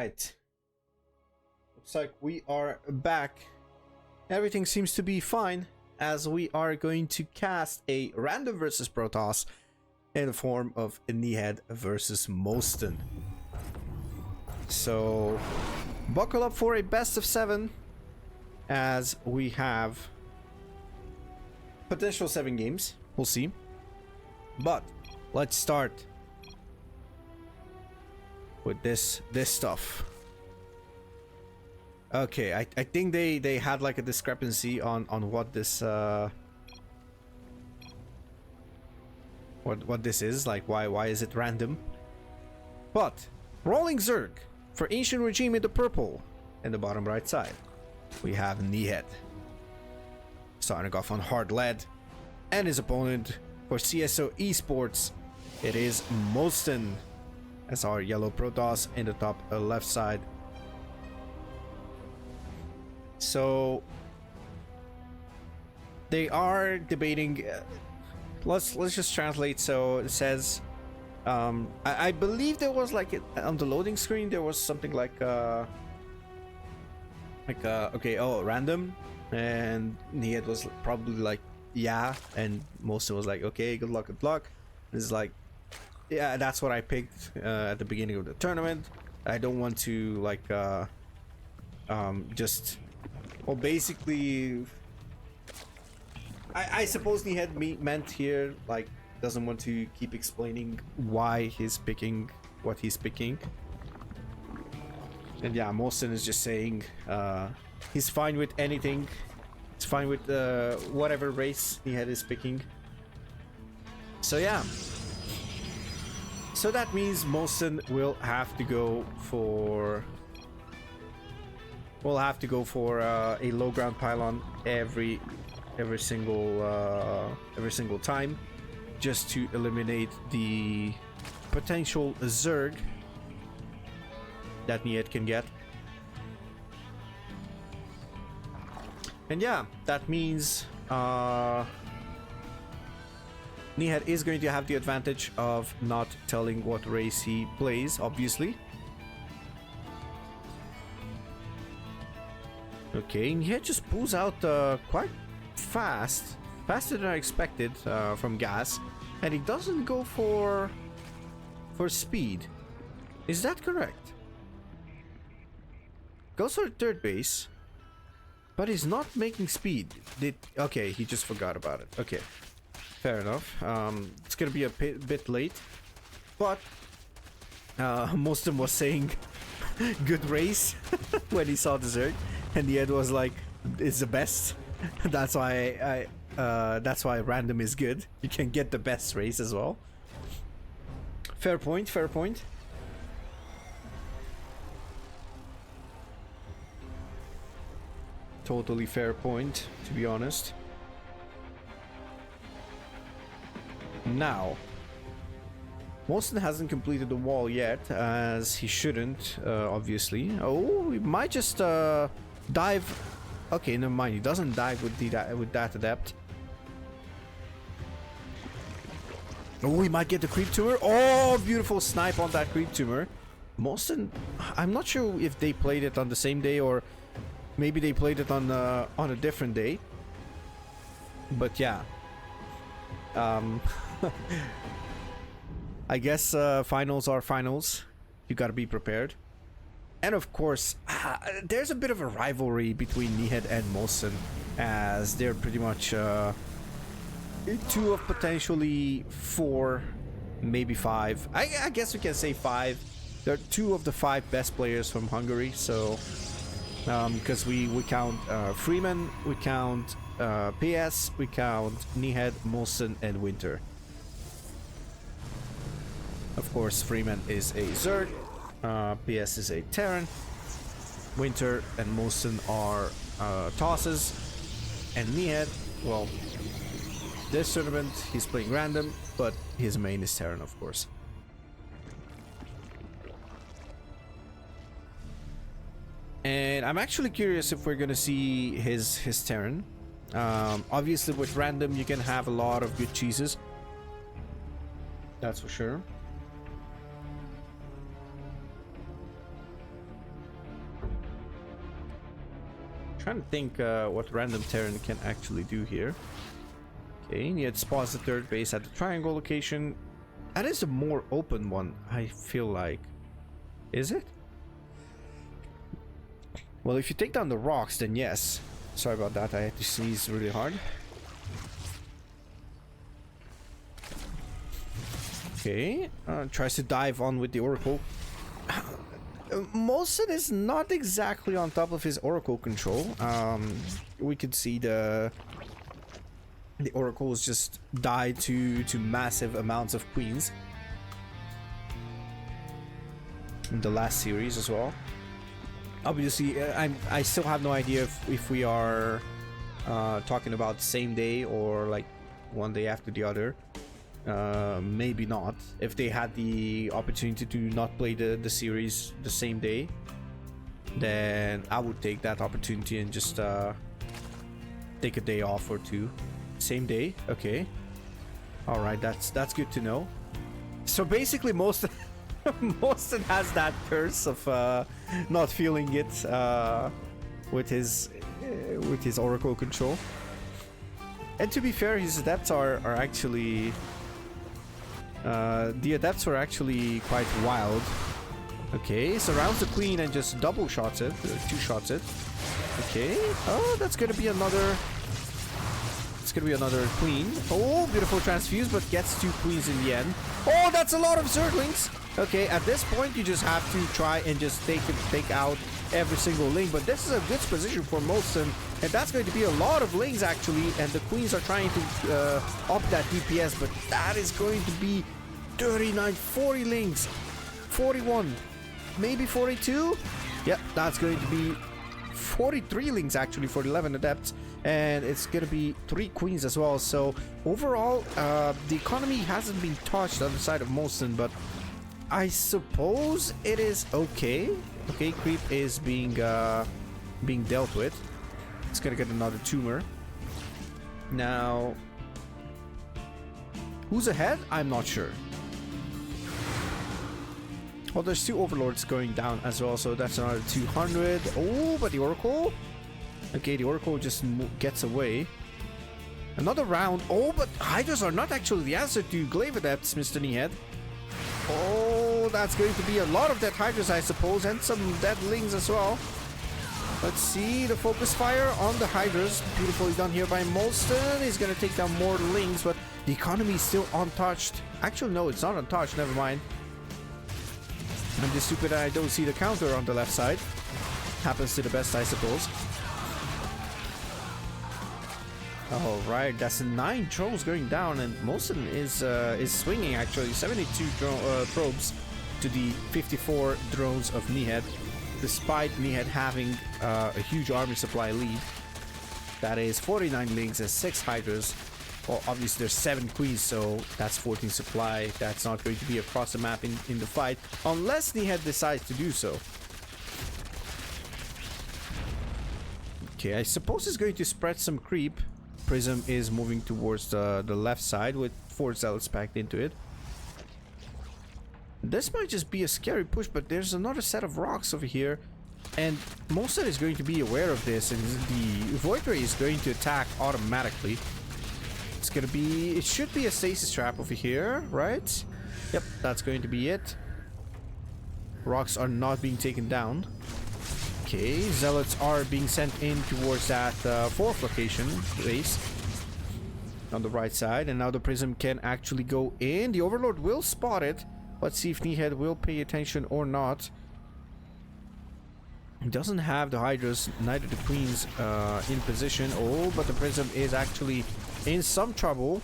right. Looks like we are back. Everything seems to be fine as we are going to cast a random versus Protoss in the form of Nihed versus mOsTeN. So buckle up for a best of 7 as we have potential 7 games. We'll see. But let's start with this stuff. Okay, I think they had like a discrepancy on what this what this is, like why is it random. But Rolling Zerg for Ancient Regime in the purple, in the bottom right side we have Nihed starting off on hard lead, and his opponent for CSO Esports, it is mOsTeN as our yellow Protoss in the top left side. So they are debating. Let's just translate. So it says, I believe there was like on the loading screen there was something like okay, oh, random, and Nihed was probably like yeah, and mOsTeN was like okay, good luck. It's like yeah, that's what I picked at the beginning of the tournament. I don't want to like just, well, basically I suppose Nihed meant here like doesn't want to keep explaining why he's picking what he's picking. And yeah, mOsTeN is just saying he's fine with anything. He's fine with whatever race Nihed is picking. So yeah. So that means mOsTeN will have to go for a low ground pylon every single time, just to eliminate the potential Zerg that Nihed can get. And yeah, that means Nihed is going to have the advantage of not telling what race he plays, obviously. Okay, Nihed just pulls out quite fast, faster than I expected from gas, and he doesn't go for speed. Is that correct? Goes for third base, but he's not making speed. Okay, he just forgot about it. Okay, fair enough. It's gonna be a bit late, but mOsTeN was saying good race when he saw the Zerg, and Nihed was like, it's the best. That's why that's why random is good. You can get the best race as well. Fair point, fair point. Totally fair point, to be honest. Now, mOsTeN hasn't completed the wall yet, as he shouldn't, obviously. Oh, we might just dive. Okay, never mind. He doesn't dive with that adept. Oh, we might get the creep tumor. Oh, beautiful snipe on that creep tumor. mOsTEN, I'm not sure if they played it on the same day or maybe they played it on a different day. But yeah, I guess finals are finals. You gotta be prepared. And of course, there's a bit of a rivalry between Nihed and mOsTeN, as they're pretty much two of potentially 4, maybe 5. I guess we can say 5. They're 2 of the 5 best players from Hungary. So, because we count Freeman, we count PS, we count Nihed, mOsTeN, and Winter. Of course, Freeman is a Zerg. PS is a Terran. Winter and mOsTeN are tosses, and Nihed, well, this tournament he's playing random, but his main is Terran, of course. And I'm actually curious if we're gonna see his Terran. Obviously, with random you can have a lot of good cheeses, that's for sure. trying to think what random Terran can actually do here. Okay, Nihed spawns the third base at the triangle location. That is a more open one, I feel like. Is it? Well, if you take down the rocks, then yes. Sorry about that, I had to sneeze really hard. Okay, tries to dive on with the Oracle. mOsTeN is not exactly on top of his Oracle control. We could see the Oracles just die to massive amounts of queens in the last series as well. Obviously, I still have no idea if we are talking about same day or like one day after the other. Maybe not. If they had the opportunity to not play the series the same day, then I would take that opportunity and just take a day off or two. Same day, okay. All right, that's good to know. So basically, mOsTeN has that curse of not feeling it with his Oracle control. And to be fair, his adepts are actually the adepts were actually quite wild. Okay, surrounds the queen and just double shots it, two shots it. Okay, oh, that's gonna be another. It's gonna be another queen. Oh, beautiful transfuse, but gets two queens in the end. Oh, that's a lot of Zerglings. Okay, at this point you just have to try and just take out every single link, but this is a good position for mOsTeN, and that's going to be a lot of lings actually, and the queens are trying to up that DPS, but that is going to be 39, 40 lings, 41, maybe 42. Yep, that's going to be 43 lings actually for the 11 adepts, and it's gonna be 3 queens as well. So overall, the economy hasn't been touched on the side of mOsTeN, but I suppose it is okay. Okay, creep is being dealt with. It's gonna get another tumor. Now, who's ahead? I'm not sure. Oh, there's 2 overlords going down as well, so that's another 200. Oh, but the Oracle. Okay, the Oracle just gets away. Another round. Oh, but Hydras are not actually the answer to Glaive Adepts, Mr. Nihed. Oh, that's going to be a lot of dead Hydras, I suppose, and some dead Lings as well. Let's see the focus fire on the Hydras. Beautifully done here by mOsTeN. He's going to take down more Lings, but the economy is still untouched. Actually, no, it's not untouched. Never mind. I'm just stupid I don't see the counter on the left side. Happens to the best, I suppose. Alright, that's 9 drones going down, and mOsTeN is swinging actually 72 probes to the 54 drones of Nihed, despite Nihed having a huge army supply lead. That is 49 lings and 6 hydras. Well, obviously there's 7 queens, so that's 14 supply. That's not going to be across the map in the fight, unless Nihed decides to do so. Okay, I suppose it's going to spread some creep. Prism is moving towards the left side with 4 zealots packed into it. This might just be a scary push, but there's another set of rocks over here, and mOsTeN is going to be aware of this, and the Void Ray is going to attack automatically. It's gonna be, it should be a stasis trap over here, right? Yep, that's going to be it. Rocks are not being taken down. Okay, zealots are being sent in towards that 4th location base on the right side, and now the prism can actually go in. The overlord will spot it. Let's see if Nihed will pay attention or not. He doesn't have the hydras, neither the queens in position. Oh, but the prism is actually in some trouble.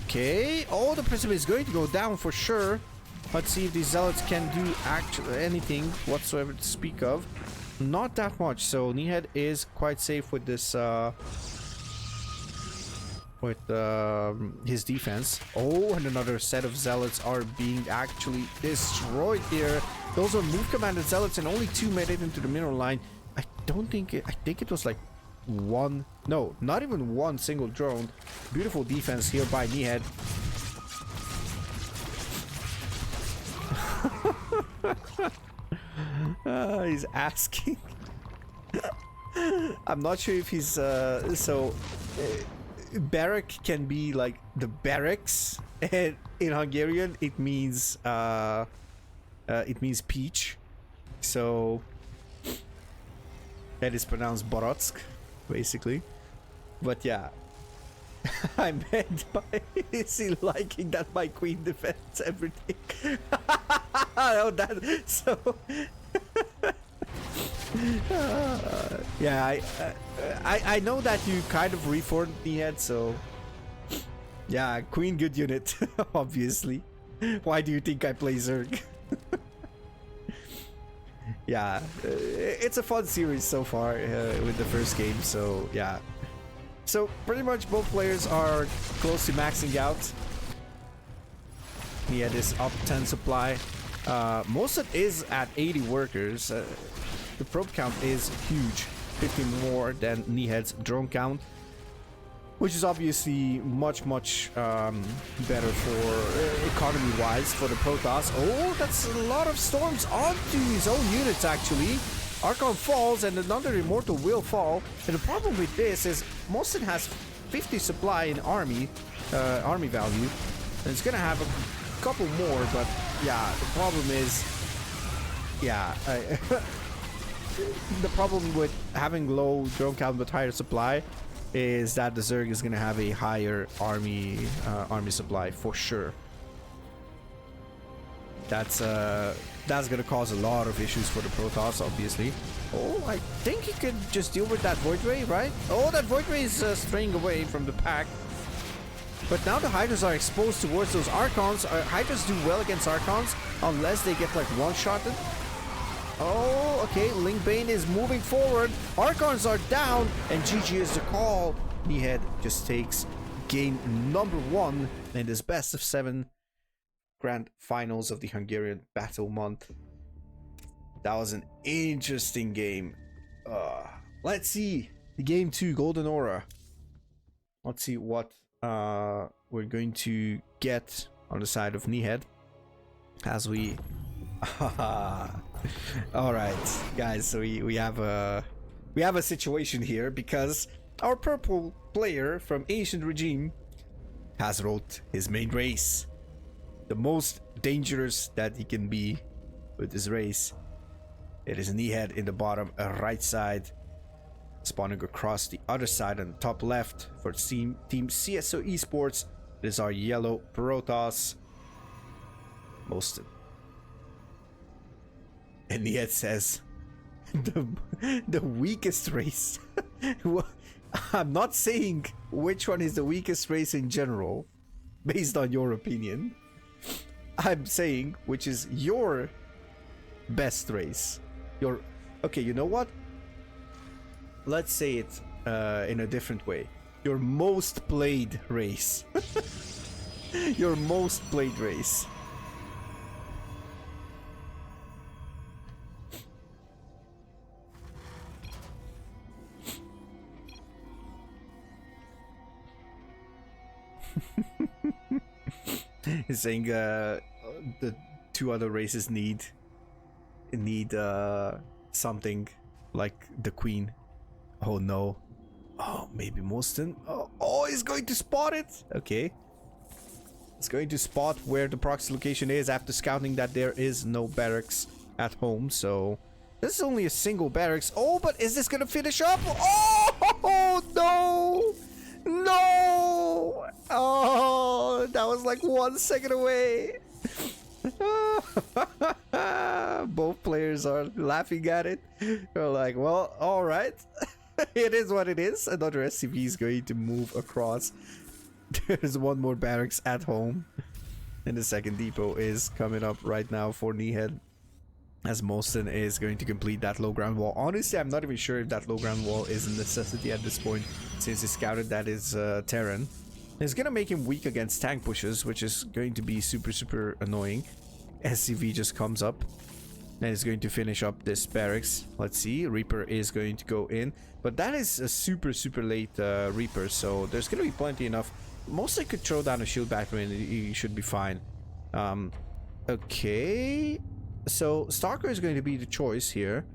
Okay, oh, the prism is going to go down for sure. Let's see if these zealots can do actually anything whatsoever to speak of. Not that much, so Nihed is quite safe with this his defense. Oh, and another set of zealots are being actually destroyed here. Those are move commanded zealots, and only 2 made it into the mineral line. I think it was like one, no, not even one single drone. Beautiful defense here by Nihed. He's asking I'm not sure if he's barrack can be like the barracks, and in Hungarian it means peach, so that is pronounced Borotsk basically. But yeah, I meant by is he liking that my queen defends everything? Oh, that so. Yeah, I know that you kind of reformed Nihed, so yeah, queen good unit, obviously. Why do you think I play Zerg? Yeah, it's a fun series so far with the first game, so yeah. So pretty much both players are close to maxing out. Nihed is up 10 supply. mOsTeN is at 80 workers. The probe count is huge, 50 more than Nihed's drone count, which is obviously much better for economy-wise for the Protoss. Oh, that's a lot of storms onto his own units actually. Archon falls and another Immortal will fall. And the problem with this is mOsTeN has 50 supply in army value, and it's gonna have a couple more. But yeah, the problem is, yeah. The problem with having low drone count but higher supply is that the Zerg is gonna have a higher army supply for sure. That's gonna cause a lot of issues for the Protoss, obviously. Oh, I think he could just deal with that Void Ray, right? Oh, that Void Ray is straying away from the pack. But now the Hydras are exposed towards those Archons. Hydras do well against Archons unless they get like one-shotted. Oh, okay, Linkbane is moving forward. Archons are down, and GG is the call. Nihed just takes game number 1 in this best of 7 grand finals of the Hungarian Battle Month. That was an interesting game. Let's see the game 2, Golden Aura. Let's see what we're going to get on the side of Nihed as we all right, guys, so we have a situation here because our purple player from Ancient Regime has wrote his main race, the most dangerous that he can be with his race. It is Nihed in the bottom right side, spawning across the other side on the top left for team CSO Esports. It is our yellow Protoss, mOsTeN. And Nihed says, the weakest race. I'm not saying which one is the weakest race in general, based on your opinion. I'm saying which is your best race. Okay, you know what? Let's say it in a different way. Your most played race. Your most played race. He's saying the 2 other races need something like the queen. Oh no. Oh, maybe mOsTeN. Oh, he's going to spot it. Okay, it's going to spot where the proxy location is after scouting that there is no barracks at home. So this is only a single barracks. Oh, but is this gonna finish up? Oh no, no. Oh, that was like 1 second away. Both players are laughing at it. They're like, well, all right. It is what it is. Another SCV is going to move across. There's 1 more barracks at home, and the second depot is coming up right now for Nihed, as mOsTeN is going to complete that low ground wall. Honestly, I'm not even sure if that low ground wall is a necessity at this point, since he scouted that is Terran. It's gonna make him weak against tank pushes, which is going to be super annoying. SCV just comes up and is going to finish up this barracks. Let's see, Reaper is going to go in, but that is a super late Reaper, so there's gonna be plenty enough. mOsTeN could throw down a shield battery and he should be fine. Okay, so Stalker is going to be the choice here.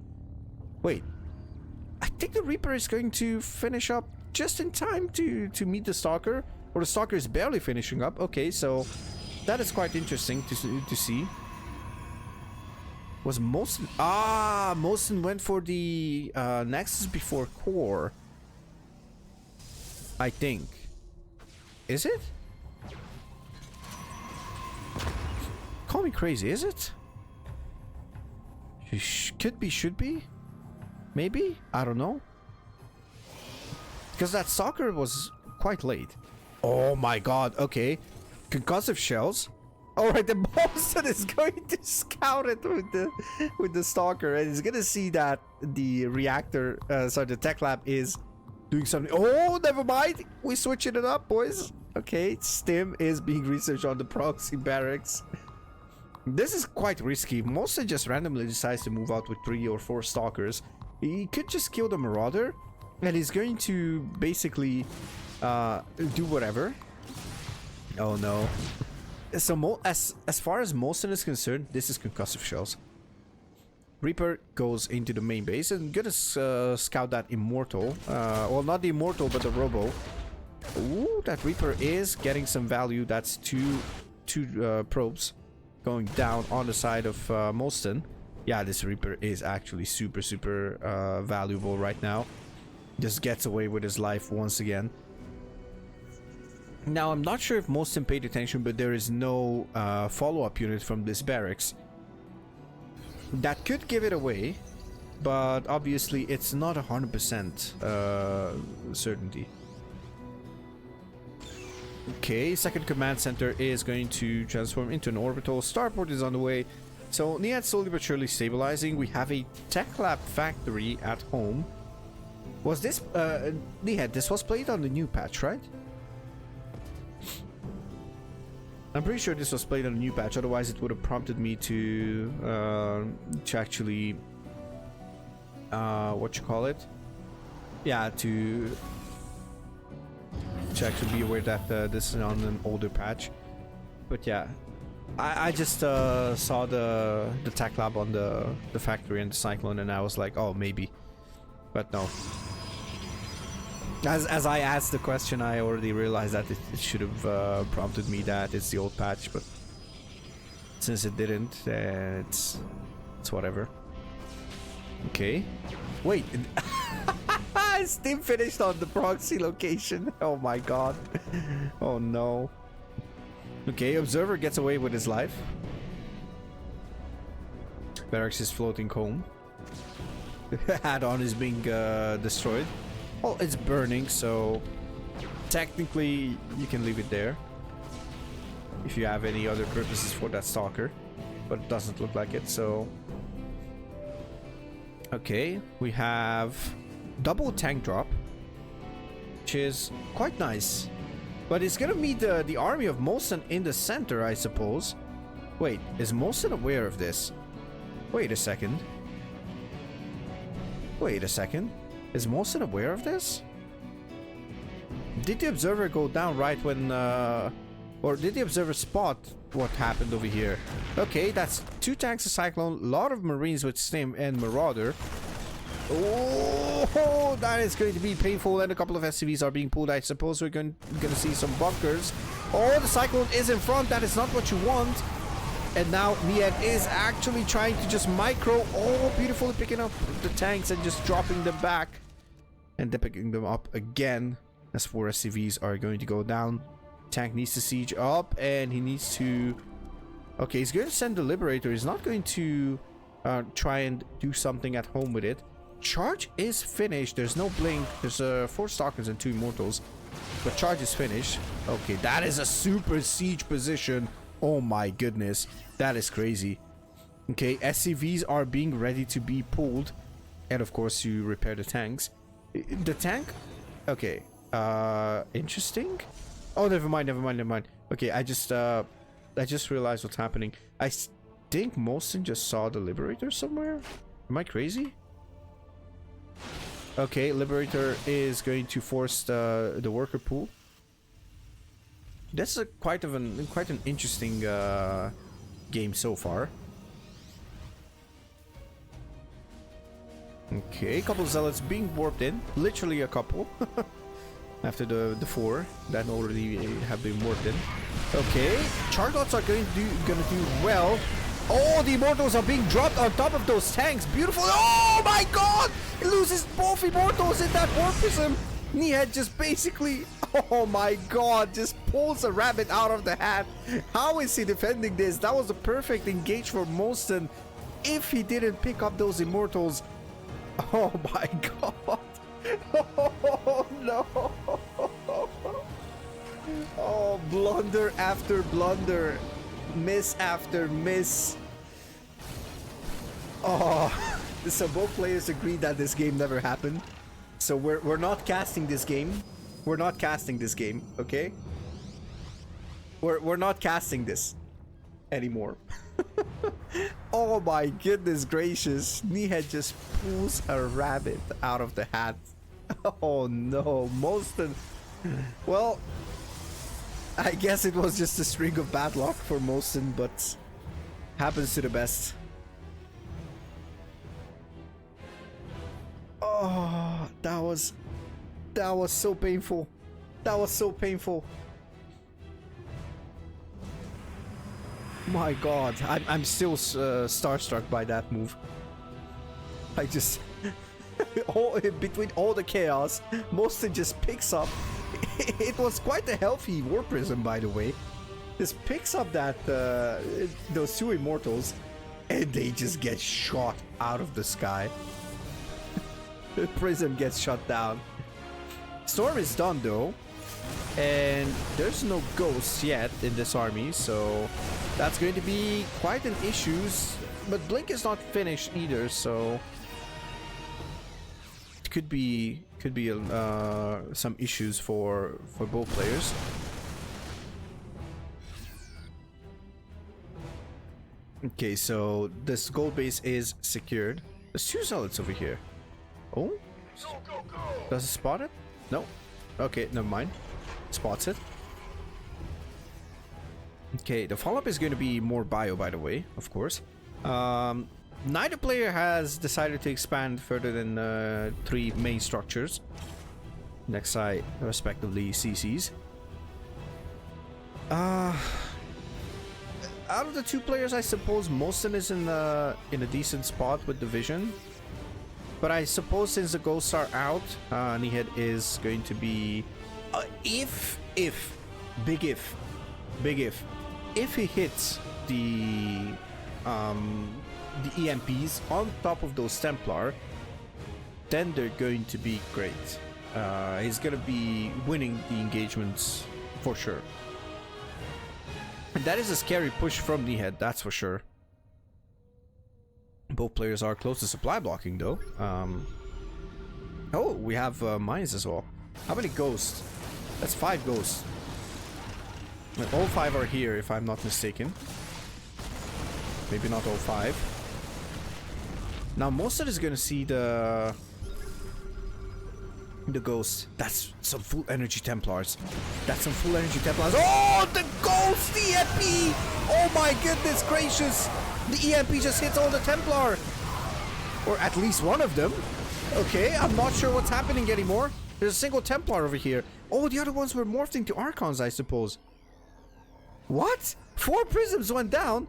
Wait, I think the Reaper is going to finish up just in time to meet the Stalker. Or the Stalker is barely finishing up. Okay, so that is quite interesting to see. Was mOsTeN... Ah, mOsTeN went for the Nexus before Core. I think. Is it? Call me crazy, is it? Could be, should be? Maybe? I don't know. Because that Stalker was quite late. Oh my god, okay. Concussive shells. Alright, the mOsTeN is going to scout it with the Stalker, and he's gonna see that the reactor, sorry, the tech lab is doing something. Oh, never mind. We're switching it up, boys. Okay, STEM is being researched on the proxy barracks. This is quite risky. mOsTeN just randomly decides to move out with 3 or 4 Stalkers. He could just kill the Marauder, and he's going to basically do whatever. Oh no. So as far as mOsTeN is concerned, this is concussive shells. Reaper goes into the main base and gonna scout that Immortal. Well, not the Immortal, but the Robo. Ooh, that Reaper is getting some value. That's two probes going down on the side of mOsTeN. Yeah, this Reaper is actually super valuable right now. Just gets away with his life once again. Now, I'm not sure if mOsTeN paid attention, but there is no follow-up unit from this barracks. That could give it away, but obviously it's not 100% certainty. Okay, second command center is going to transform into an orbital. Starport is on the way. So Nihed slowly but surely stabilizing. We have a tech lab factory at home. Was this Nihed? This was played on the new patch, right? I'm pretty sure this was played on a new patch. Otherwise, it would have prompted me to actually what you call it? Yeah, to actually be aware that this is on an older patch. But yeah, I just saw the tech lab on the factory and the Cyclone, and I was like, oh, maybe, but no. As I asked the question, I already realized that it should have prompted me that it's the old patch, but since it didn't, it's whatever. Okay, wait. Steam finished on the proxy location. Oh my god. Oh no. Okay, Observer gets away with his life. Barracks is floating home. Add-on is being destroyed. Oh, it's burning, so technically you can leave it there if you have any other purposes for that Stalker, but it doesn't look like it. So okay, we have double tank drop, which is quite nice, but it's gonna meet the army of mOsTeN in the center, I suppose. Wait, is mOsTeN aware of this? Wait a second. Wait a second. Is mOsTeN aware of this? Did the Observer go down right when or did the Observer spot what happened over here? Okay, that's 2 tanks of Cyclone, a lot of Marines with Stim and Marauder. Oh, that is going to be painful, and a couple of SCVs are being pulled. I suppose we're gonna see some bunkers. Oh, the Cyclone is in front. That is not what you want. And now Nihed is actually trying to just micro. Oh, beautifully picking up the tanks and just dropping them back. And then picking them up again. As 4 SCVs are going to go down. Tank needs to siege up, and he needs to... Okay, he's going to send the Liberator. He's not going to try and do something at home with it. Charge is finished. There's no blink. There's 4 Stalkers and 2 Immortals. But charge is finished. Okay, that is a super siege position. Oh my goodness. That is crazy. Okay, SCVs are being ready to be pulled. And of course, you repair the tanks. The tank? Okay. Interesting. Oh, never mind. Okay, I just realized what's happening. I think mOsTeN just saw the Liberator somewhere. Am I crazy? Okay, Liberator is going to force the worker pool. That's quite an interesting game so far. Okay, a couple of zealots being warped in. Literally a couple. After the 4 that already have been warped in. Okay, Chargots are gonna do well. Oh, the Immortals are being dropped on top of those tanks. Beautiful. Oh my god! He loses both Immortals in that War Prism. Nihed just basically, oh my god, just pulls a rabbit out of the hat. How is he defending this? That was a perfect engage for mOsTeN if he didn't pick up those Immortals. Oh my god. Oh no. Oh, blunder after blunder. Miss after miss. Oh, so both players agreed that this game never happened. So we're not casting this game. We're not casting this game, okay? We're not casting this anymore. Oh my goodness gracious. Nihed just pulls a rabbit out of the hat. Oh no, mOsTeN. Well, I guess it was just a string of bad luck for mOsTeN, but happens to the best. Oh, that was so painful. That was so painful. My god, I'm still starstruck by that move. I just between all the chaos, mOsTeN just picks up. It was quite a healthy War Prism, by the way. Just picks up that those 2 Immortals, and they just get shot out of the sky. The Prism gets shut down. Storm is done though, and there's no ghosts yet in this army, so that's going to be quite an issue. But Blink is not finished either, so it could be some issues for both players. Okay, so this gold base is secured. There's 2 zealots over here. Oh, does it spot it? No. Okay, never mind. Spots it. Okay, the follow-up is going to be more bio, by the way, of course. Neither player has decided to expand further than 3 main structures. Next side, respectively, CCs. Out of the 2 players, I suppose mOsTeN is in a decent spot with the vision. But I suppose since the ghosts are out, Nihed is going to be... big if he hits the EMPs on top of those Templar, then they're going to be great. He's going to be winning the engagements for sure. And that is a scary push from Nihed, that's for sure. Both players are close to supply blocking though. Oh, we have mines as well. How many ghosts? That's 5 ghosts. And all 5 are here if I'm not mistaken. Maybe not all 5. Now mOsTeN is gonna see the ghosts. That's some full energy Templars. That's some full energy Templars. Oh, the ghost EMP! Oh my goodness gracious! The EMP just hits all the Templar! Or at least one of them. Okay, I'm not sure what's happening anymore. There's a single Templar over here. Oh, the other ones were morphed into Archons, I suppose. What? 4 prisms went down?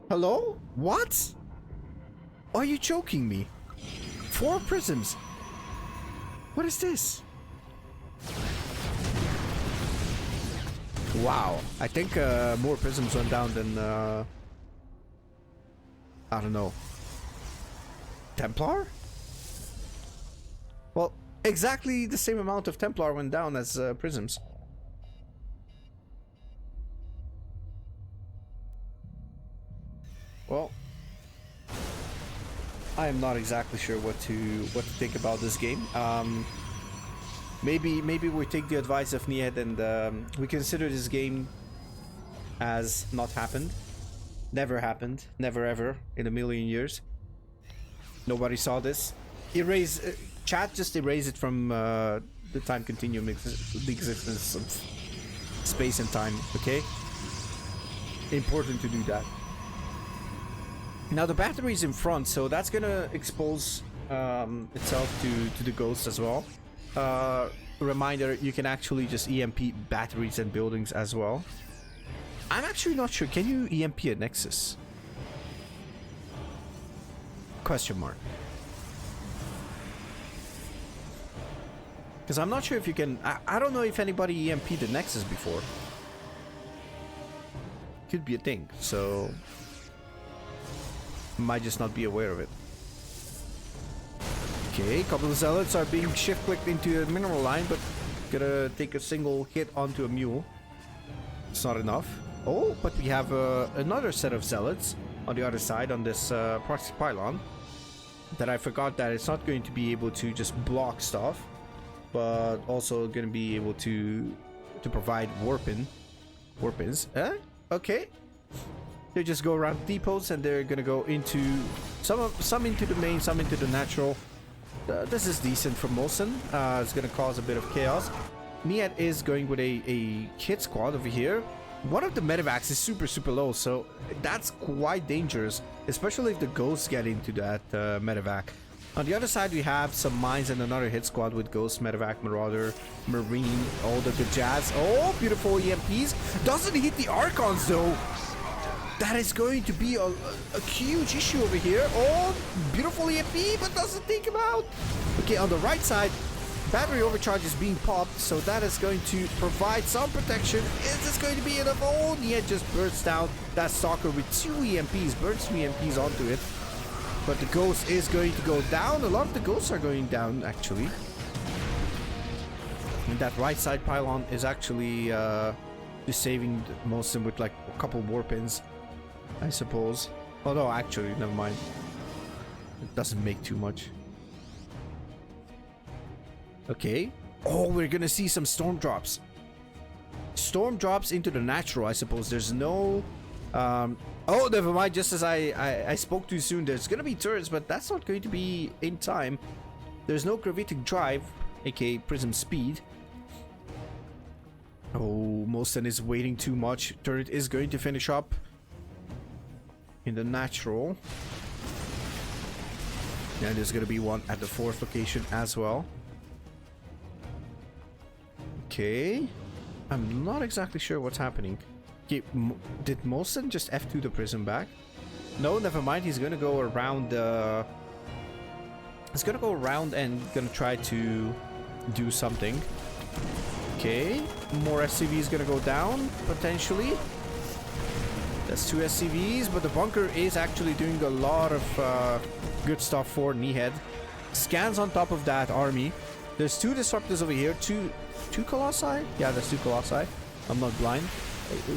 Hello? What? Are you joking me? 4 prisms? What is this? Wow, I think more prisms went down than I don't know, Templar? Well, exactly the same amount of Templar went down as prisms. Well, I am not exactly sure what to think about this game. Maybe we take the advice of Nihed and we consider this game as not happened. Never happened. Never ever in a million years. Nobody saw this. Erase chat, just erase it from the time continuum, the existence of space and time, okay? Important to do that. Now the battery is in front, so that's gonna expose itself to the ghost as well. Reminder, you can actually just EMP batteries and buildings as well. I'm actually not sure. Can you EMP a Nexus? Question mark. Because I'm not sure if you can... I don't know if anybody EMP'd the Nexus before. Could be a thing, so... might just not be aware of it. Okay, a couple of zealots are being shift-clicked into a mineral line, but gonna take a single hit onto a mule. It's not enough. Oh, but we have another set of zealots on the other side on this proxy pylon. That I forgot that it's not going to be able to just block stuff, but also going to be able to provide warpins. Okay. They just go around depots and they're gonna go into some into the main, some into the natural. This is decent for mOsTeN. It's gonna cause a bit of chaos. Nihed is going with a hit squad over here. One of the medevacs is super low, so that's quite dangerous, especially if the ghosts get into that medevac. On the other side, we have some mines and another hit squad with Ghost, Medevac, Marauder, Marine, all the good jazz. Oh, beautiful EMPs. Doesn't hit the Archons though. That is going to be a huge issue over here. Oh, beautiful EMP, but doesn't take him out. Okay, on the right side, battery overcharge is being popped, so that is going to provide some protection. Is this going to be enough? Oh, Nihed just bursts down that Stalker with 2 EMPs, burns 2 EMPs onto it. But the Ghost is going to go down. A lot of the Ghosts are going down, actually. And that right side pylon is actually just saving mOsTeN with like a couple warpins, I suppose. Oh no, actually, never mind. It doesn't make too much. Okay. Oh, we're gonna see some storm drops. Storm drops into the natural, I suppose. There's no... oh, never mind. Just as I spoke too soon, there's gonna be turrets, but that's not going to be in time. There's no gravitic drive, aka prism speed. Oh, mOsTeN is waiting too much. Turret is going to finish up in the natural. And there's gonna be one at the 4th location as well. Okay. I'm not exactly sure what's happening. Okay, did mOsTeN just F2 the prism back? No, never mind. He's gonna go around. He's gonna go around and gonna try to do something. Okay, more SCVs gonna go down potentially. That's 2 SCVs, but the bunker is actually doing a lot of good stuff for Nihed. Scans on top of that army. There's 2 disruptors over here. Two Colossi? Yeah, there's 2 Colossi. I'm not blind.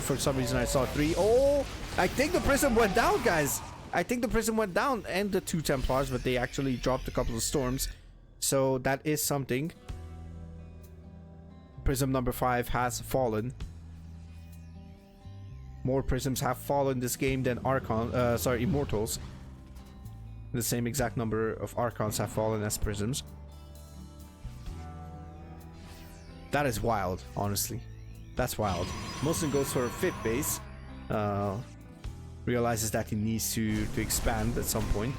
For some reason I saw 3. Oh, I think the prism went down, guys. I think the prism went down and the 2 Templars, but they actually dropped a couple of storms. So that is something. Prism number 5 has fallen. More prisms have fallen this game than Immortals. The same exact number of Archons have fallen as prisms. That is wild, honestly. That's wild. mOsTeN goes for a 5th base. Realizes that he needs to expand at some point.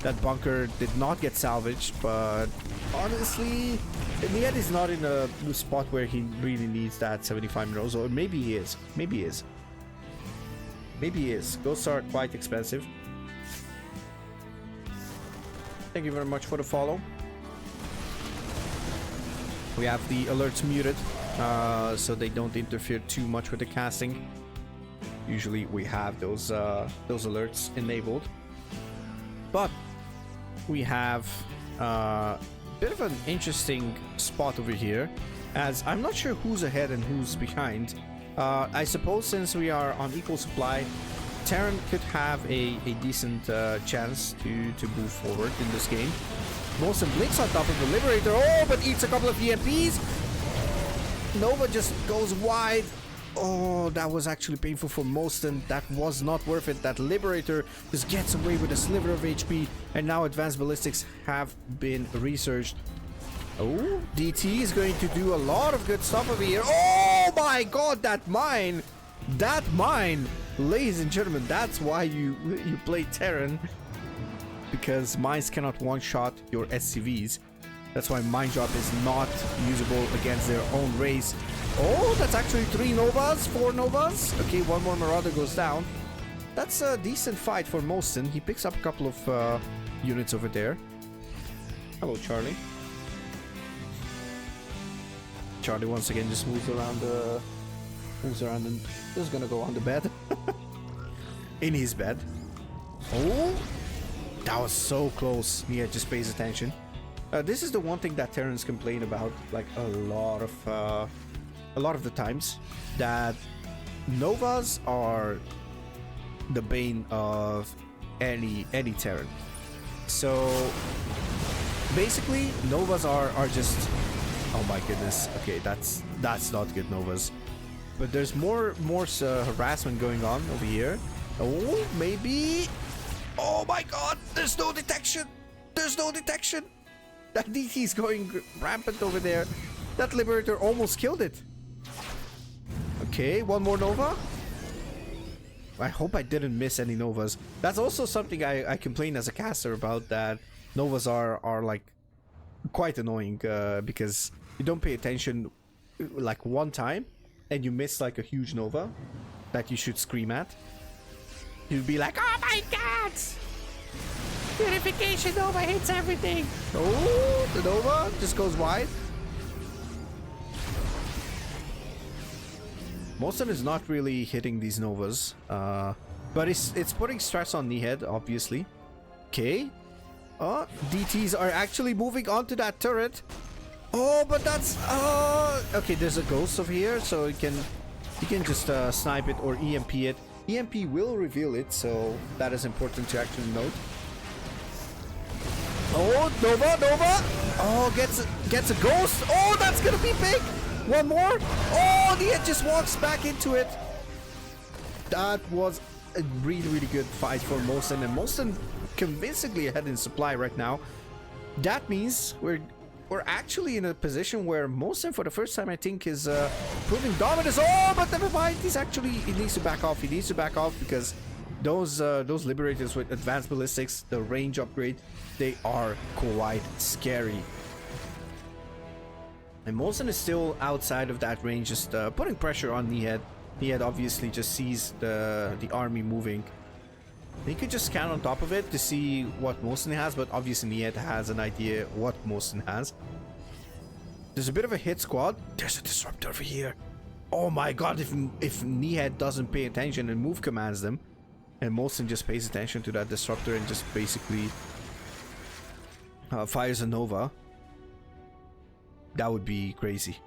That bunker did not get salvaged, but honestly, Nihed is not in a spot where he really needs that 75 minerals, or maybe he is. Maybe he is. Maybe he is. Ghosts are quite expensive. Thank you very much for the follow. We have the alerts muted, so they don't interfere too much with the casting. Usually we have those alerts enabled. But we have a bit of an interesting spot over here, as I'm not sure who's ahead and who's behind. I suppose since we are on equal supply, Terran could have a decent chance to move forward in this game. mOsTeN blinks on top of the Liberator. Oh, but eats a couple of EMPs. Nova just goes wide. Oh, that was actually painful for mOsTeN. That was not worth it. That Liberator just gets away with a sliver of HP. And now advanced ballistics have been researched. Oh, DT is going to do a lot of good stuff over here. Oh my god, that mine! That mine Ladies and gentlemen, that's why you play Terran, because mines cannot one-shot your SCVs. That's why Mine Drop is not usable against their own race. Oh, that's actually 3 Novas, 4 Novas. Okay, one more Marauder goes down. That's a decent fight for mOsTeN. He picks up a couple of units over there. Hello, Charlie. Charlie once again just moves around and is gonna go on the bed. In his bed. Oh, that was so close. Yeah, just pays attention. This is the one thing that Terrans complain about, like a lot of the times, that Novas are the bane of any Terran. So basically, Novas are just, oh my goodness. Okay, that's not good, Novas. But there's more harassment going on over here. Oh, maybe. Oh my God! There's no detection. There's no detection. That DT is going rampant over there. That Liberator almost killed it. Okay, one more Nova. I hope I didn't miss any Novas. That's also something I complain as a caster about, that Novas are like quite annoying because you don't pay attention like one time and you miss like a huge Nova that you should scream at. You'd be like, oh my God! Purification Nova hits everything! Oh, the Nova just goes wide. mOsTeN is not really hitting these Novas, but it's putting stress on Nihed, obviously. Okay. DTs are actually moving onto that turret. Oh, but that's... okay, there's a ghost over here, so you can just snipe it or EMP it. EMP will reveal it, so that is important to actually note. Oh, Nova! Oh, gets a ghost. Oh, that's gonna be big. One more. Oh, Nihed just walks back into it. That was a really good fight for mOsTeN, and mOsTeN convincingly ahead in supply right now. That means we're actually in a position where mOsTeN, for the first time, I think, is proving dominance. Oh, but never mind. He needs to back off. He needs to back off because those Liberators with advanced ballistics, the range upgrade, they are quite scary. And mOsTeN is still outside of that range, just putting pressure on Nihed. Nihed obviously just sees the army moving. He could just scan on top of it to see what mOsTeN has, but obviously Nihed has an idea what mOsTeN has. There's a bit of a hit squad. There's a disruptor over here. Oh my God, if Nihed doesn't pay attention and move commands them, and mOsTeN just pays attention to that disruptor and just basically fires a Nova, that would be crazy.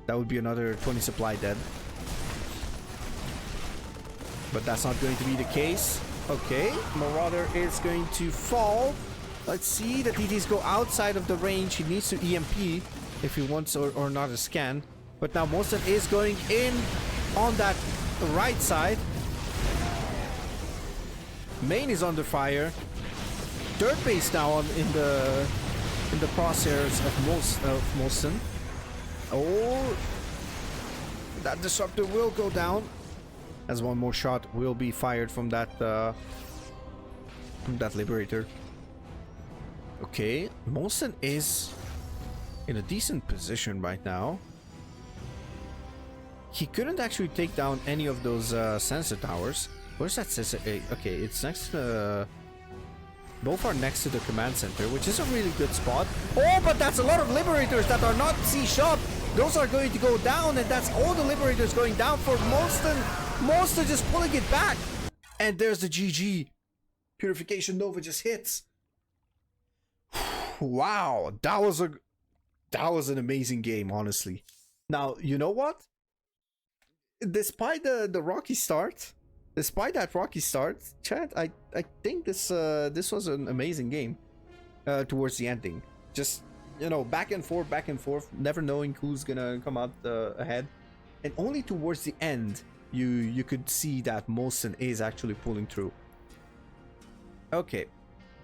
That would be another 20 supply dead. But that's not going to be the case. Okay, Marauder is going to fall. Let's see, the DTs go outside of the range. He needs to EMP if he wants or not a scan. But now mOsTeN is going in on that right side. Main is under fire. Third base now in the crosshairs of mOsTeN. Oh, that disruptor will go down, as one more shot will be fired from that Liberator. Okay, mOsTeN is in a decent position right now. He couldn't actually take down any of those sensor towers. Where's that sensor? Okay, it's next to both are next to the command center, which is a really good spot. Oh, but that's a lot of Liberators that are not C-shot. Those are going to go down, and that's all the Liberators going down for mOsTeN. mOsTeN just pulling it back. And there's the GG. Purification Nova just hits. Wow, that was an amazing game, honestly. Now, you know what? Despite the rocky start, despite that rocky start, chat, I think this was an amazing game towards the ending. Just, you know, back and forth, never knowing who's gonna come out ahead. And only towards the end, you could see that mOsTeN is actually pulling through. Okay,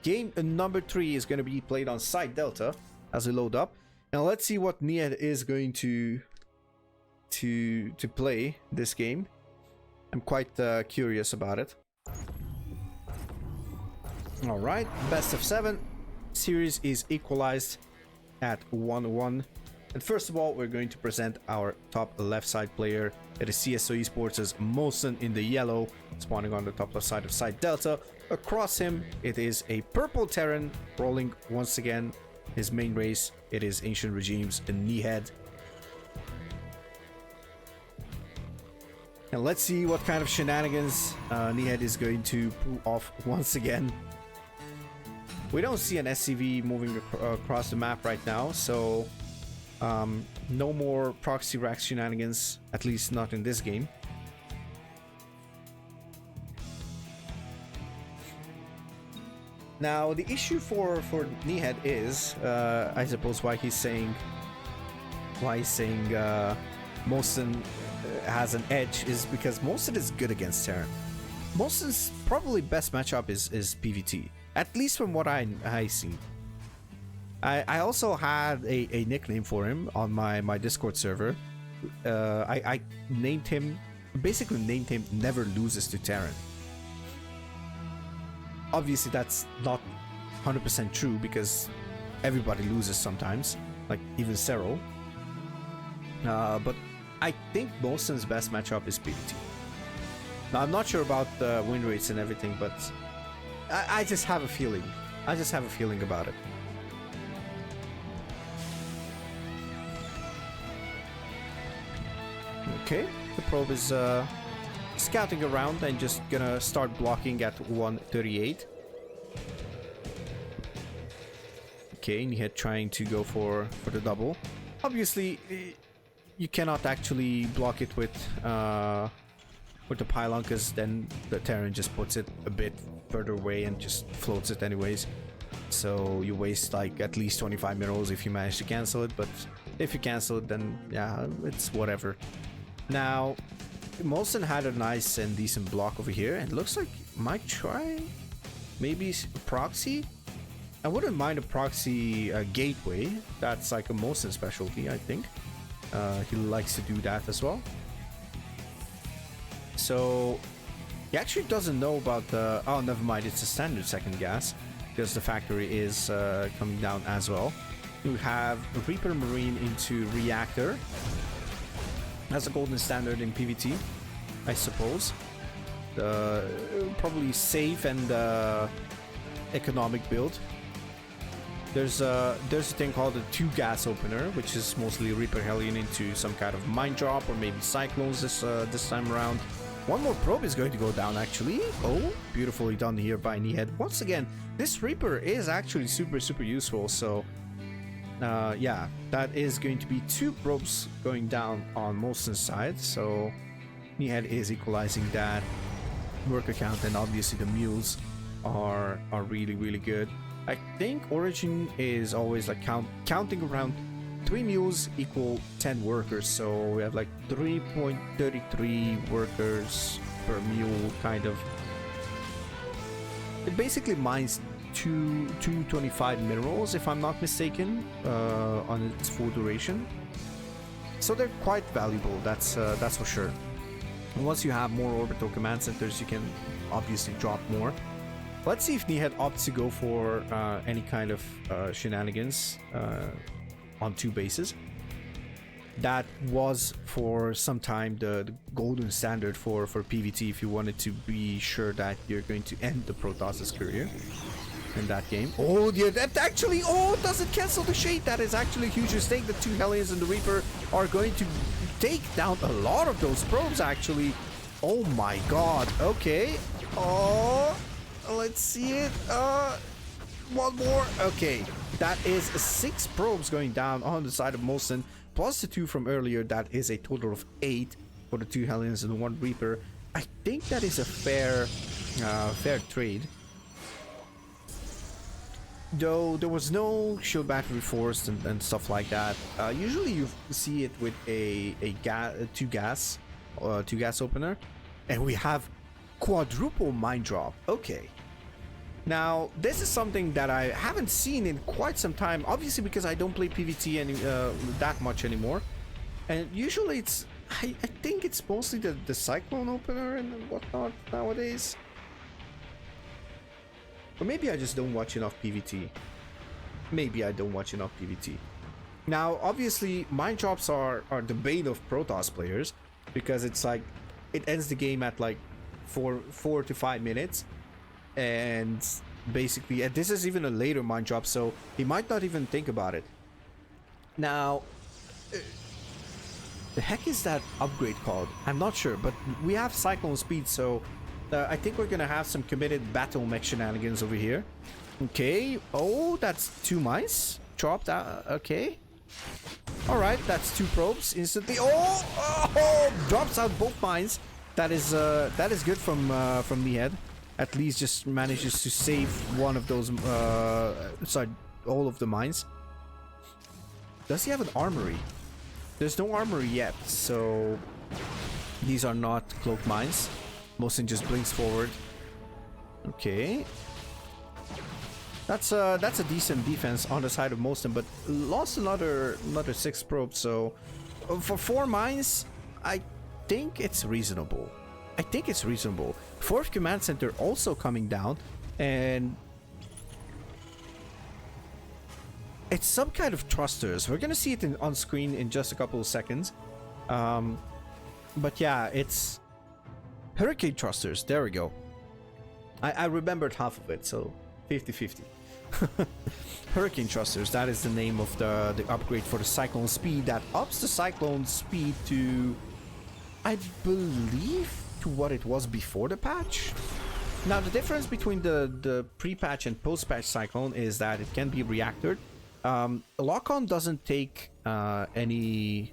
game number 3 is going to be played on site Delta as we load up. Now let's see what Nihed is going to play this game. I'm quite curious about it. All right, best of 7. Series is equalized at 1-1. And first of all, we're going to present our top left side player. It is CSO Esports' mOsTeN in the yellow, spawning on the top left side of side Delta. Across him, it is a purple Terran rolling once again his main race. It is Ancient Regimes and Nihed. And let's see what kind of shenanigans Nihed is going to pull off once again. We don't see an SCV moving across the map right now, so no more proxy rack shenanigans, at least not in this game. Now the issue for Nihed is, I suppose, why he's saying mOsTeN has an edge is because mOsTeN is good against Terran. mOsTEN's probably best matchup is PvT, at least from what I see. I also had a nickname for him on my Discord server. I basically named him Never Loses to Terran. Obviously that's not 100% true because everybody loses sometimes, like even Cero. But I think mOsTEN's best matchup is PvT. Now I'm not sure about the win rates and everything, but I just have a feeling. I just have a feeling about it. Okay, the probe is scouting around and just gonna start blocking at 138. Okay, Nihed trying to go for the double. Obviously, you cannot actually block it with the pylon, because then the Terran just puts it a bit further away and just floats it anyways. So you waste like at least 25 minerals if you manage to cancel it, but if you cancel it, then yeah, it's whatever. Now, mOsTEN had a nice and decent block over here, and looks like might try maybe a proxy. I wouldn't mind a proxy gateway. That's like a mOsTEN specialty, I think. He likes to do that as well. So he actually doesn't know about the... Oh, never mind. It's a standard second gas because the factory is coming down as well. We have Reaper Marine into Reactor. That's a golden standard in PvT, I suppose. Probably safe and economic build. There's a thing called a 2 gas opener, which is mostly Reaper Hellion into some kind of mine drop or maybe cyclones this time around. One more probe is going to go down actually. Oh, beautifully done here by Nihed. Once again, this Reaper is actually super useful. So yeah, that is going to be 2 probes going down on mOsTEN's side. So Nihed is equalizing that worker count, and obviously the mules are really good. I think Origin is always like counting around 3 mules equal 10 workers, so we have like 3.33 workers per mule, kind of. It basically mines 225 minerals, if I'm not mistaken, on its full duration. So they're quite valuable, that's for sure. And once you have more orbital command centers, you can obviously drop more. Let's see if Nihed opts to go for any kind of shenanigans on 2 bases. That was for some time the golden standard for PvT if you wanted to be sure that you're going to end the Protoss' career in that game. Oh, the Adept actually, it doesn't cancel the shade. That is actually a huge mistake. The 2 Hellions and the Reaper are going to take down a lot of those probes actually. Oh my god, okay. Oh, let's see it. One more. Okay, that is 6 probes going down on the side of mOsTEN, plus the 2 from earlier. That is a total of 8 for the 2 Hellions and 1 Reaper. I think that is a fair trade. Though there was no shield battery forced and stuff like that. Usually you see it with a 2 gas opener, and we have quadruple mine drop. Okay. Now, this is something that I haven't seen in quite some time, obviously because I don't play PvT that much anymore. And usually it's I think it's mostly the Cyclone opener and whatnot nowadays. Or maybe I just don't watch enough PvT. Maybe I don't watch enough PvT. Now, obviously, mine drops are the bane of Protoss players, because it's like, it ends the game at like 4 to 5 minutes. And basically, and this is even a later mine drop, so he might not even think about it. Now, the heck is that upgrade called? I'm not sure, but we have Cyclone Speed, so I think we're gonna have some committed battle mech shenanigans over here. Okay. Oh, that's 2 mice dropped out. Okay. All right, that's 2 probes instantly. Oh, drops out both mines. That is good from Nihed. At least just manages to save one of those. Sorry, all of the mines. Does he have an armory? There's no armory yet, so these are not cloaked mines. mOsTeN just blinks forward. Okay. That's a decent defense on the side of mOsTeN, but lost another 6 probes. So for 4 mines, I think it's reasonable. 4th command center also coming down, and it's some kind of thrusters. We're gonna see it on screen in just a couple of seconds. But yeah, it's Hurricane thrusters. There we go. I remembered half of it, so 50-50. Hurricane thrusters, that is the name of the upgrade for the Cyclone Speed, that ups the Cyclone Speed to, I believe, to what it was before the patch. Now, the difference between the pre-patch and post-patch Cyclone is that it can be reactored. Lock-on doesn't take any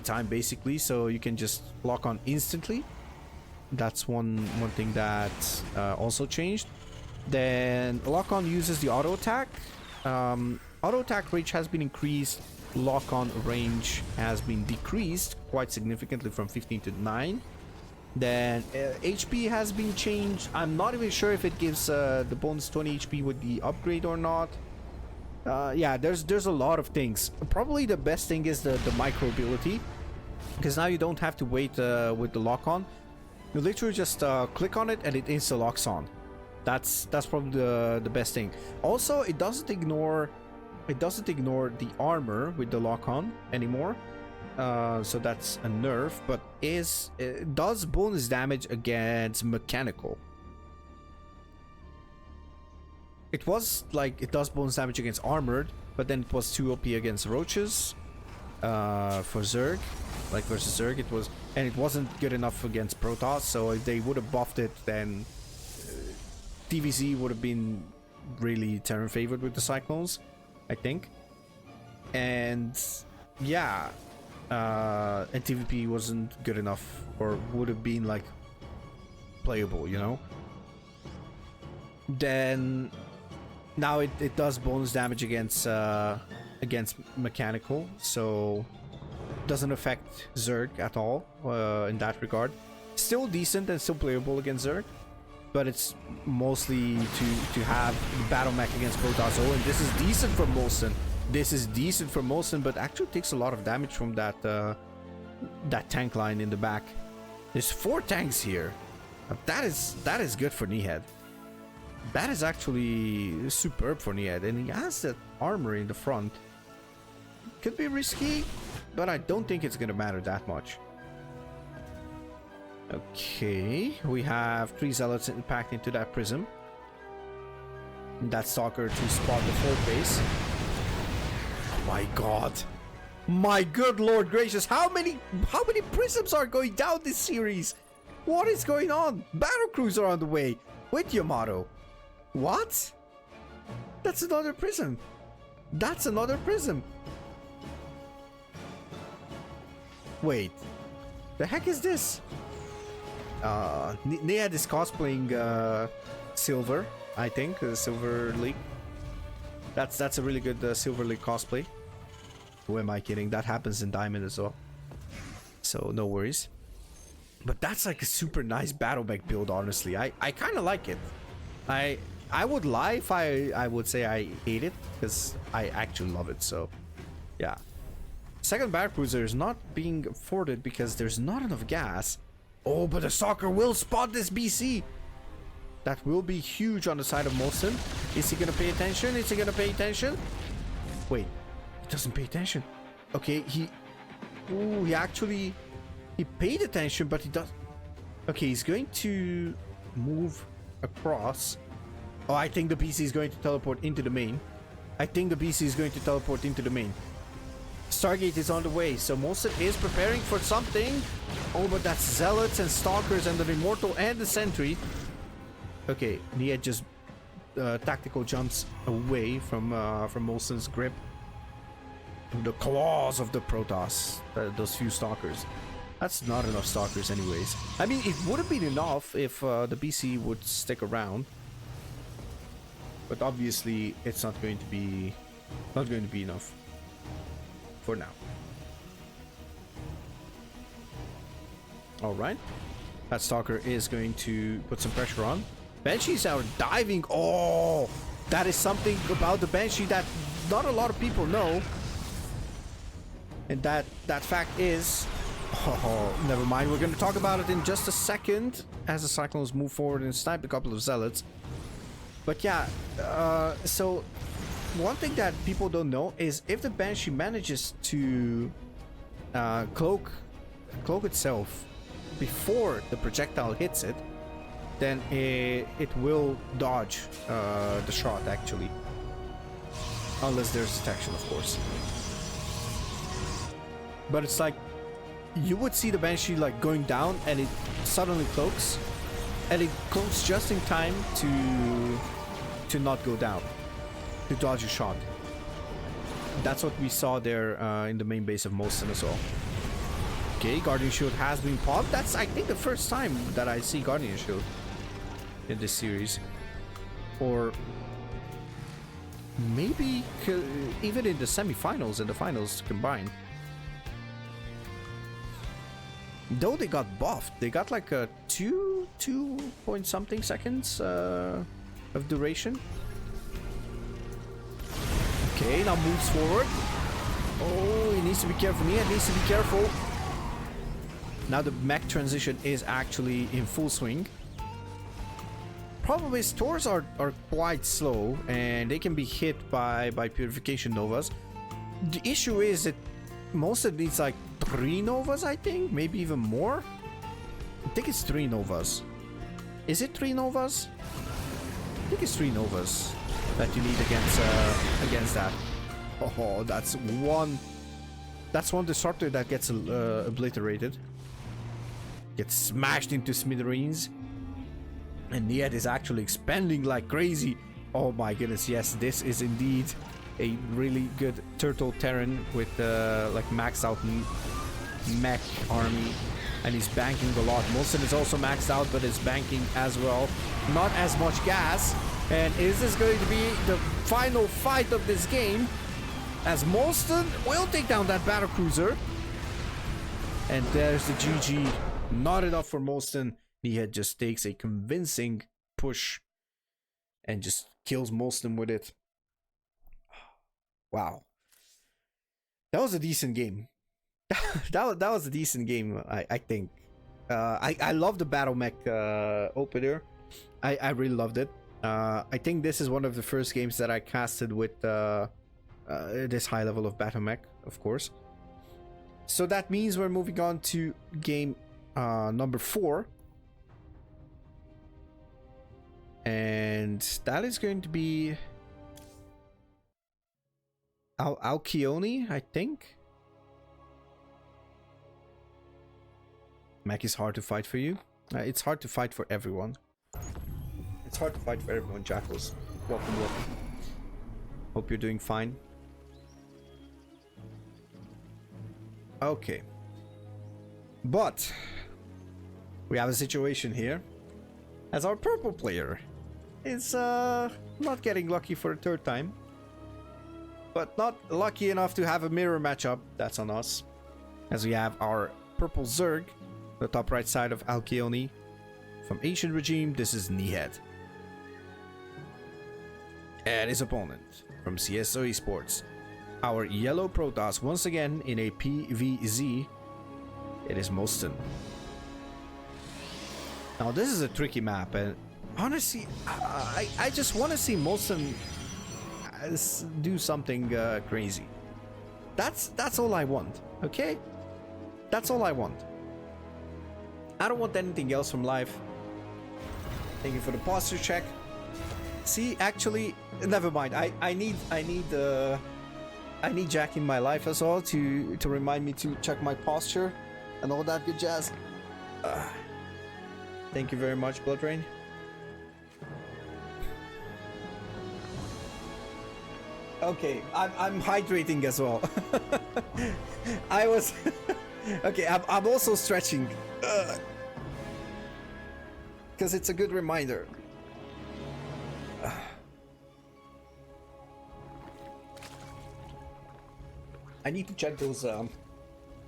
time, basically, so you can just lock on instantly. That's one thing that also changed. Then lock-on uses the auto attack. Auto attack range has been increased. Lock-on range has been decreased quite significantly from 15 to 9. Then HP has been changed. I'm not even sure if it gives the bonus 20 HP with the upgrade or not. Yeah, there's a lot of things. Probably the best thing is the micro ability, because now you don't have to wait with the lock-on. You literally just click on it and it insta locks on. That's probably the best thing. Also, it doesn't ignore the armor with the lock-on anymore. So that's a nerf, but it does bonus damage against mechanical. It was like, it does bonus damage against armored, but then it was too OP against roaches. For Zerg, like versus Zerg, it was, and it wasn't good enough against Protoss. So if they would have buffed it, then TVZ would have been really Terran favored with the Cyclones, I think. And yeah, and TVP wasn't good enough, or would have been like playable, you know. Then now it does bonus damage against mechanical, so doesn't affect Zerg at all in that regard. Still decent and still playable against Zerg, but it's mostly to have the battle mech against Protoss. Oh, and this is decent for mOsTeN. But actually takes a lot of damage from that that tank line in the back. There's 4 tanks here. That is good for Nihed. That is actually superb for Nihed, and he has that armor in the front. Could be risky, but I don't think it's gonna matter that much. Okay, we have 3 zealots packed into that prism. That stalker to spot the 4th base. Oh my god. My good lord gracious, how many prisms are going down this series? What is going on? Battle crews are on the way with Yamato. What? That's another prism. That's another prism. Wait, the heck is this? Nihed is cosplaying Silver, I think, Silver League. That's a really good Silver League cosplay. Who am I kidding? That happens in Diamond as well, so no worries. But that's like a super nice battle mech build, honestly. I kind of like it. I would lie if I would say I hate it, because I actually love it. So yeah, Second battlecruiser is not being afforded because there's not enough gas. Oh, but the stalker will spot this BC. That will be huge on the side of mOsTeN. Is he gonna pay attention? Is he gonna pay attention? Wait, he doesn't pay attention. Okay, he actually, he paid attention, but he does. Okay, he's going to move across. Oh, I think the BC is going to teleport into the main. I think the BC is going to teleport into the main. Stargate is on the way, so mOsTeN is preparing for something. Oh, but that's Zealots and Stalkers and the Immortal and the Sentry. Okay, Nihed just tactical jumps away from mOsTEN's grip. The claws of the Protoss, those few Stalkers. That's not enough Stalkers anyways. I mean, it would have been enough if the BC would stick around. But obviously, it's not going to be enough for now. All right, that Stalker is going to put some pressure on. Banshees are diving. Oh, that is something about the Banshee that not a lot of people know. And that fact is, oh, never mind. We're going to talk about it in just a second as the Cyclones move forward and snipe a couple of Zealots. But yeah, so one thing that people don't know is if the Banshee manages to cloak itself before the projectile hits it, then it will dodge the shot actually, unless there's detection, of course. But it's like you would see the Banshee like going down and it suddenly cloaks, and it cloaks just in time to not go down, to dodge a shot. That's what we saw there in the main base of mOsTEN as well. Okay, Guardian Shield has been popped. That's, I think, the first time that I see Guardian Shield in this series. Or maybe even in the semifinals and the finals combined. Though they got buffed. They got like a 2 point something seconds of duration. Okay, now moves forward. Oh, he needs to be careful. Nihed needs to be careful. Now the mech transition is actually in full swing. Problem is, Tors are quite slow and they can be hit by Purification Novas. The issue is that mOsTEN needs like 3 Novas, I think, maybe even more. I think it's 3 Novas. Is it 3 Novas? I think it's 3 Novas that you need against that. Oh, that's one disruptor that gets obliterated. Gets smashed into smithereens. And Nihed is actually expanding like crazy. Oh my goodness, yes, this is indeed a really good Turtle Terran with like maxed out mech army. And he's banking a lot. mOsTEN is also maxed out, but is banking as well. Not as much gas. And is this going to be the final fight of this game? As mOsTEN will take down that battlecruiser. And there's the GG. Not enough for mOsTEN. Nihed just takes a convincing push and just kills mOsTEN with it. Wow. That was a decent game. that was a decent game, I think. I love the battle mech opener. I really loved it. I think this is one of the first games that I casted with this high level of battle mech, of course. So that means we're moving on to game number 4. And that is going to be Alkione, I think. Mech is hard to fight for you. It's hard to fight for everyone. It's hard to fight for everyone, Jackals. Welcome, welcome. Hope you're doing fine. Okay. But we have a situation here. As our purple player is not getting lucky for a 3rd time. But not lucky enough to have a mirror matchup. That's on us. As we have our purple Zerg, the top right side of Alkione. From Ancient Regime, this is Nihed. And his opponent from CSO Esports, our yellow Protoss once again in a PVZ. It is mOsTeN. Now this is a tricky map, and honestly, I just want to see mOsTeN do something crazy. That's all I want. Okay, that's all I want. I don't want anything else from life. Thank you for the posture check. See, actually, never mind. I need Jack in my life as well to remind me to check my posture and all that good jazz. Thank you very much, Blood Rain. Okay, I'm hydrating as well. I was okay. I'm also stretching because it's a good reminder. I need to check those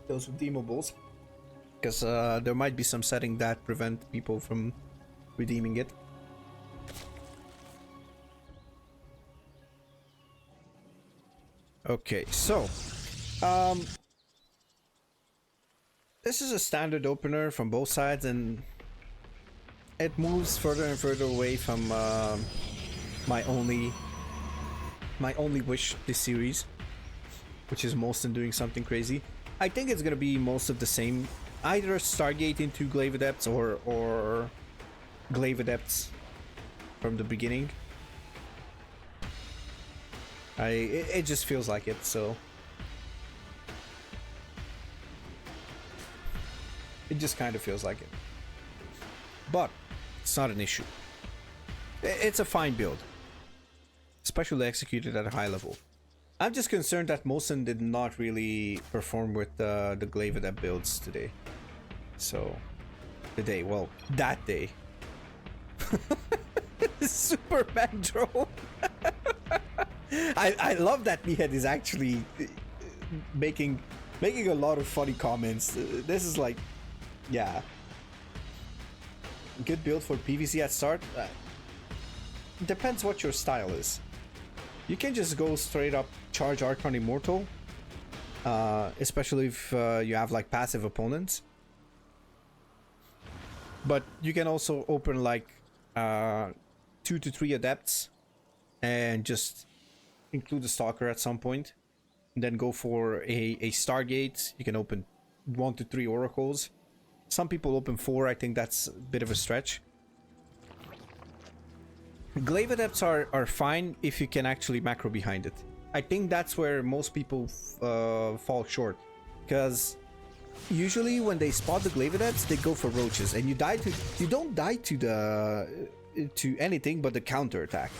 redeemables because there might be some setting that prevent people from redeeming it. Okay, so this is a standard opener from both sides, and it moves further and further away from my only wish this series, which is mOsTeN doing something crazy. I think it's gonna be most of the same, either Stargate into Glaive Adepts or Glaive Adepts from the beginning. It just feels like it, so it just kind of feels like it. But it's not an issue. It's a fine build, especially executed at a high level. I'm just concerned that mOsTeN did not really perform with the Glaive Adept builds today. So, well, that day. Superman drone. I love that Nihed is actually making a lot of funny comments. This is like, yeah, good build for PvC at start. Depends what your style is. You can just go straight up charge Archon Immortal, especially if you have like passive opponents. But you can also open like 2 to 3 adepts and just include the Stalker at some point, and then go for a Stargate. You can open 1 to 3 Oracles. Some people open 4. I think that's a bit of a stretch. Glaive Adepts are fine if you can actually macro behind it. I think that's where most people fall short, because usually when they spot the Glaive Adepts, they go for roaches, and you don't die to anything but the counter attack.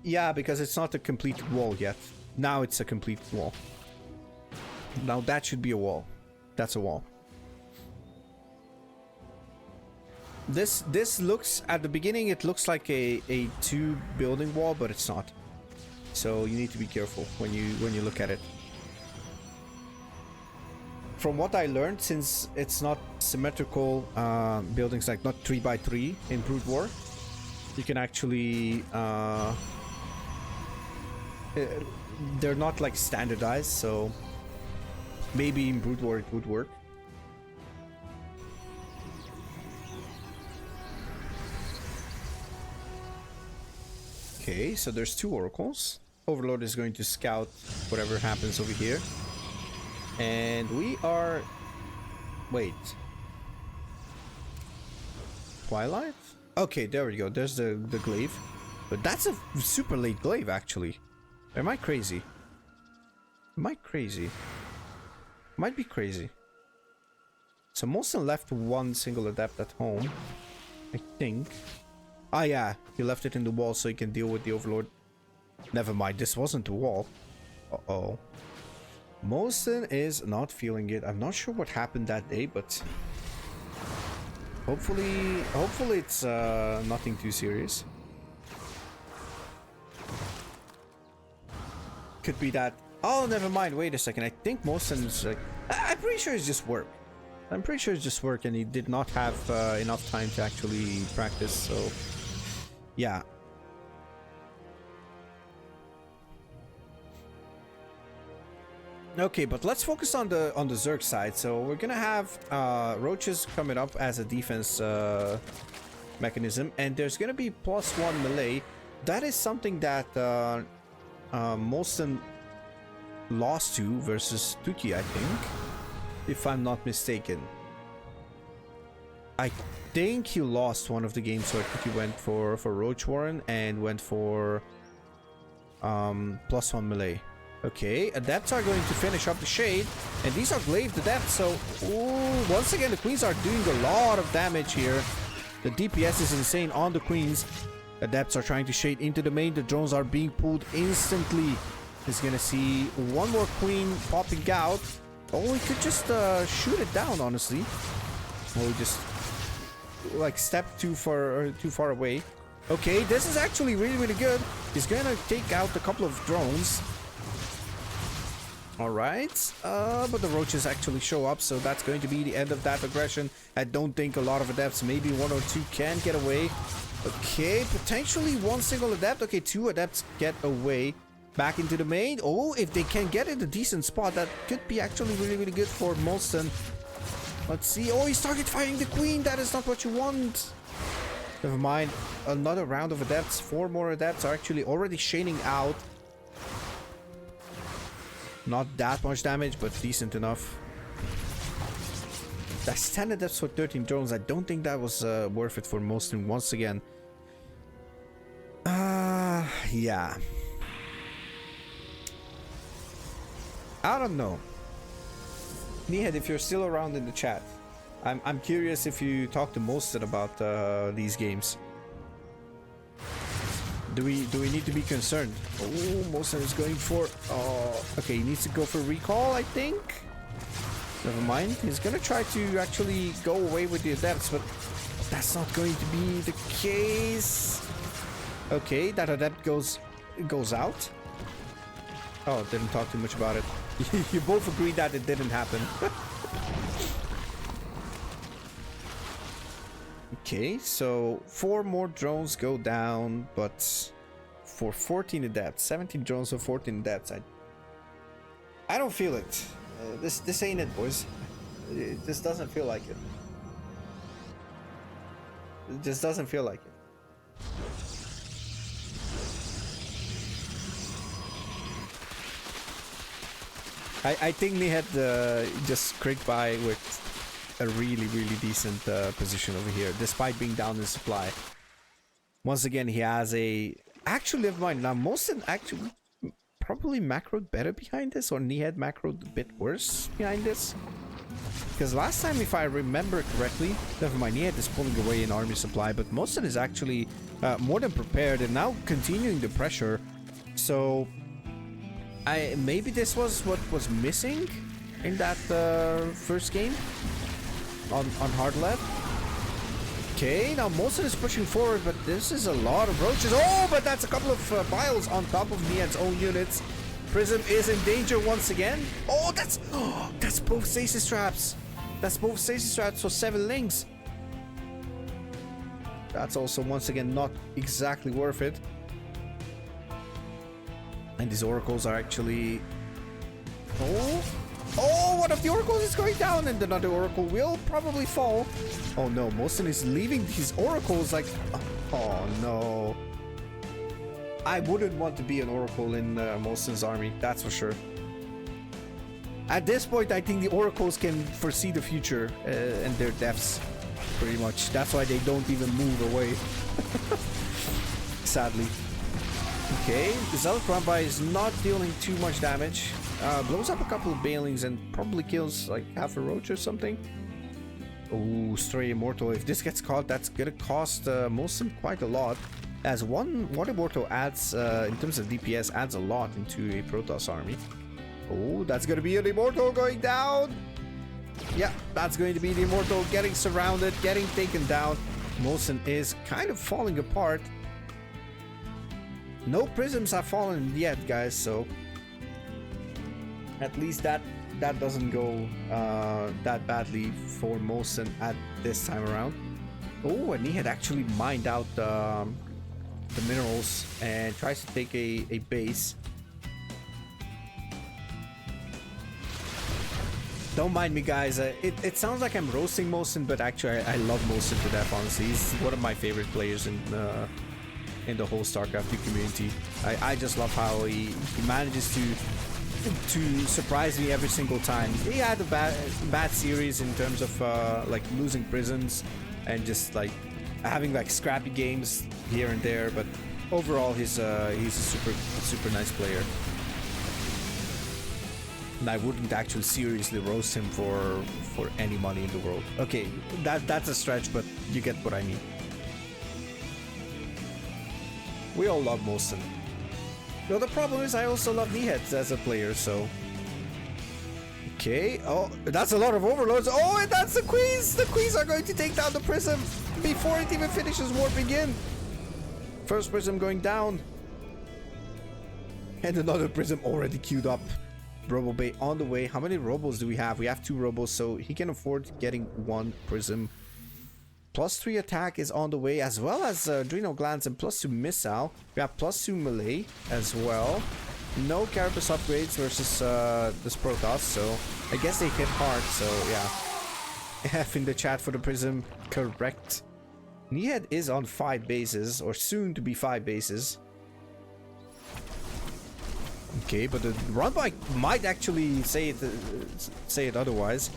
Yeah, because it's not a complete wall yet. Now it's a complete wall. Now that should be a wall. That's a wall. This looks, at the beginning, it looks like a 2 building wall, but it's not. So you need to be careful when you look at it. From what I learned, since it's not symmetrical buildings, like not 3 by 3 in Brood War, you can actually they're not like standardized, so maybe in Brood War it would work. Okay, so there's 2 oracles. Overlord is going to scout whatever happens over here. And we are... Wait. Twilight? Okay, there we go. There's the glaive. But that's a super late glaive, actually. Am I crazy? Am I crazy? Might be crazy. So mOsTeN left 1 single adept at home, I think. Ah, yeah, he left it in the wall so he can deal with the Overlord. Never mind, this wasn't the wall. Uh-oh. mOsTeN is not feeling it. I'm not sure what happened that day, but hopefully it's nothing too serious. Could be that. Oh, never mind. Wait a second. I think mOsTEN is like, I'm pretty sure it's just work. I'm pretty sure it's just work, and he did not have enough time to actually practice. So, yeah. Okay, but let's focus on the Zerg side. So we're gonna have roaches coming up as a defense mechanism, and there's gonna be +1 melee. That is something that mOsTeN lost to versus Tuki, I think, if I'm not mistaken. I think he lost one of the games where Tuki went for Roach Warren and went for +1 melee. Okay, Adepts are going to finish up the Shade, and these are glaive Adepts, so ooh, once again the Queens are doing a lot of damage here. The DPS is insane on the Queens. Adepts are trying to Shade into the main, the drones are being pulled instantly. He's gonna see one more Queen popping out. Oh, he could just shoot it down, honestly. Or he just like step too far away. Okay, this is actually really good. He's gonna take out a couple of drones. Alright, but the roaches actually show up, so that's going to be the end of that aggression. I don't think a lot of adepts, maybe 1 or 2 can get away. Okay, potentially 1 single adept. Okay, 2 adepts get away. Back into the main. Oh, if they can get in a decent spot, that could be actually really good for mOsTeN. Let's see. Oh, he's target firing the Queen. That is not what you want. Never mind. Another round of adepts. 4 more adepts are actually already shading out. Not that much damage, but decent enough. That's 10 adepts for 13 drones. I don't think that was worth it for mOsTeN once again. Yeah. I don't know. Nihed, if you're still around in the chat, I'm curious if you talk to mOsTeN about these games. Do we need to be concerned? Oh, mOsTeN is going for... okay, he needs to go for recall, I think. Never mind. He's gonna try to actually go away with the adepts, but that's not going to be the case. Okay, that adept goes out. Oh, didn't talk too much about it. You both agreed that it didn't happen. Okay, so 4 more drones go down, but for 14 adepts, 17 drones for 14 adepts, I don't feel it. This ain't it, boys. It just doesn't feel like it. It just doesn't feel like it. I think Nihed just scraped by with a really decent position over here, despite being down in supply. Once again, he has a... Actually, never mind. Now, mOsTeN actually probably macroed better behind this, or Nihed macroed a bit worse behind this. Because last time, if I remember correctly, never mind, Nihed is pulling away in army supply, but mOsTeN is actually more than prepared and now continuing the pressure. So... maybe this was what was missing in that first game on hard left. Okay, now mOsTeN is pushing forward, but this is a lot of roaches. Oh, but that's a couple of vials on top of Nihed's own units. Prism is in danger once again. Oh, that's both stasis traps. That's both stasis traps for 7 links. That's also once again not exactly worth it. And these oracles are actually... Oh, one of the oracles is going down, and another oracle will probably fall. Oh no, mOsTeN is leaving these oracles like... Oh no. I wouldn't want to be an oracle in mOsTeN's army, that's for sure. At this point, I think the oracles can foresee the future and their deaths, pretty much. That's why they don't even move away. Sadly. Okay, the Zealot Rambai is not dealing too much damage. Blows up a couple of Balings and probably kills like half a roach or something. Oh, Stray Immortal. If this gets caught, that's gonna cost mOsTeN quite a lot. As one Immortal adds, in terms of DPS, adds a lot into a Protoss army. Oh, that's gonna be an Immortal going down. Yeah, that's going to be the Immortal getting surrounded, getting taken down. mOsTeN is kind of falling apart. No prisms have fallen yet, guys, so at least that doesn't go that badly for mOsTeN at this time around. Oh, and he had actually mined out the minerals and tries to take a base. Don't mind me, guys. It sounds like I'm roasting mOsTeN, but actually I love mOsTeN to death, honestly. He's one of my favorite players in the whole Starcraft 2 community. I just love how he manages to surprise me every single time. He had a bad series in terms of like losing prisms and just like having like scrappy games here and there, but overall he's a super nice player. And I wouldn't actually seriously roast him for any money in the world. Okay, that's a stretch, but you get what I mean. We all love mOsTeN. No, the problem is I also love Nihed as a player, so... Okay, oh, that's a lot of overloads. Oh, and that's the Queens! The Queens are going to take down the Prism before it even finishes warping in. First Prism going down. And another Prism already queued up. Robo Bay on the way. How many Robos do we have? We have 2 Robos, so he can afford getting 1 Prism. +3 attack is on the way, as well as Adrenal Glands and +2 missile. We have +2 melee as well. No Carapace upgrades versus this Protoss, so I guess they hit hard, so yeah. F in the chat for the Prism, correct. Nihed is on 5 bases, or soon to be 5 bases. Okay, but the run bike might actually say it otherwise.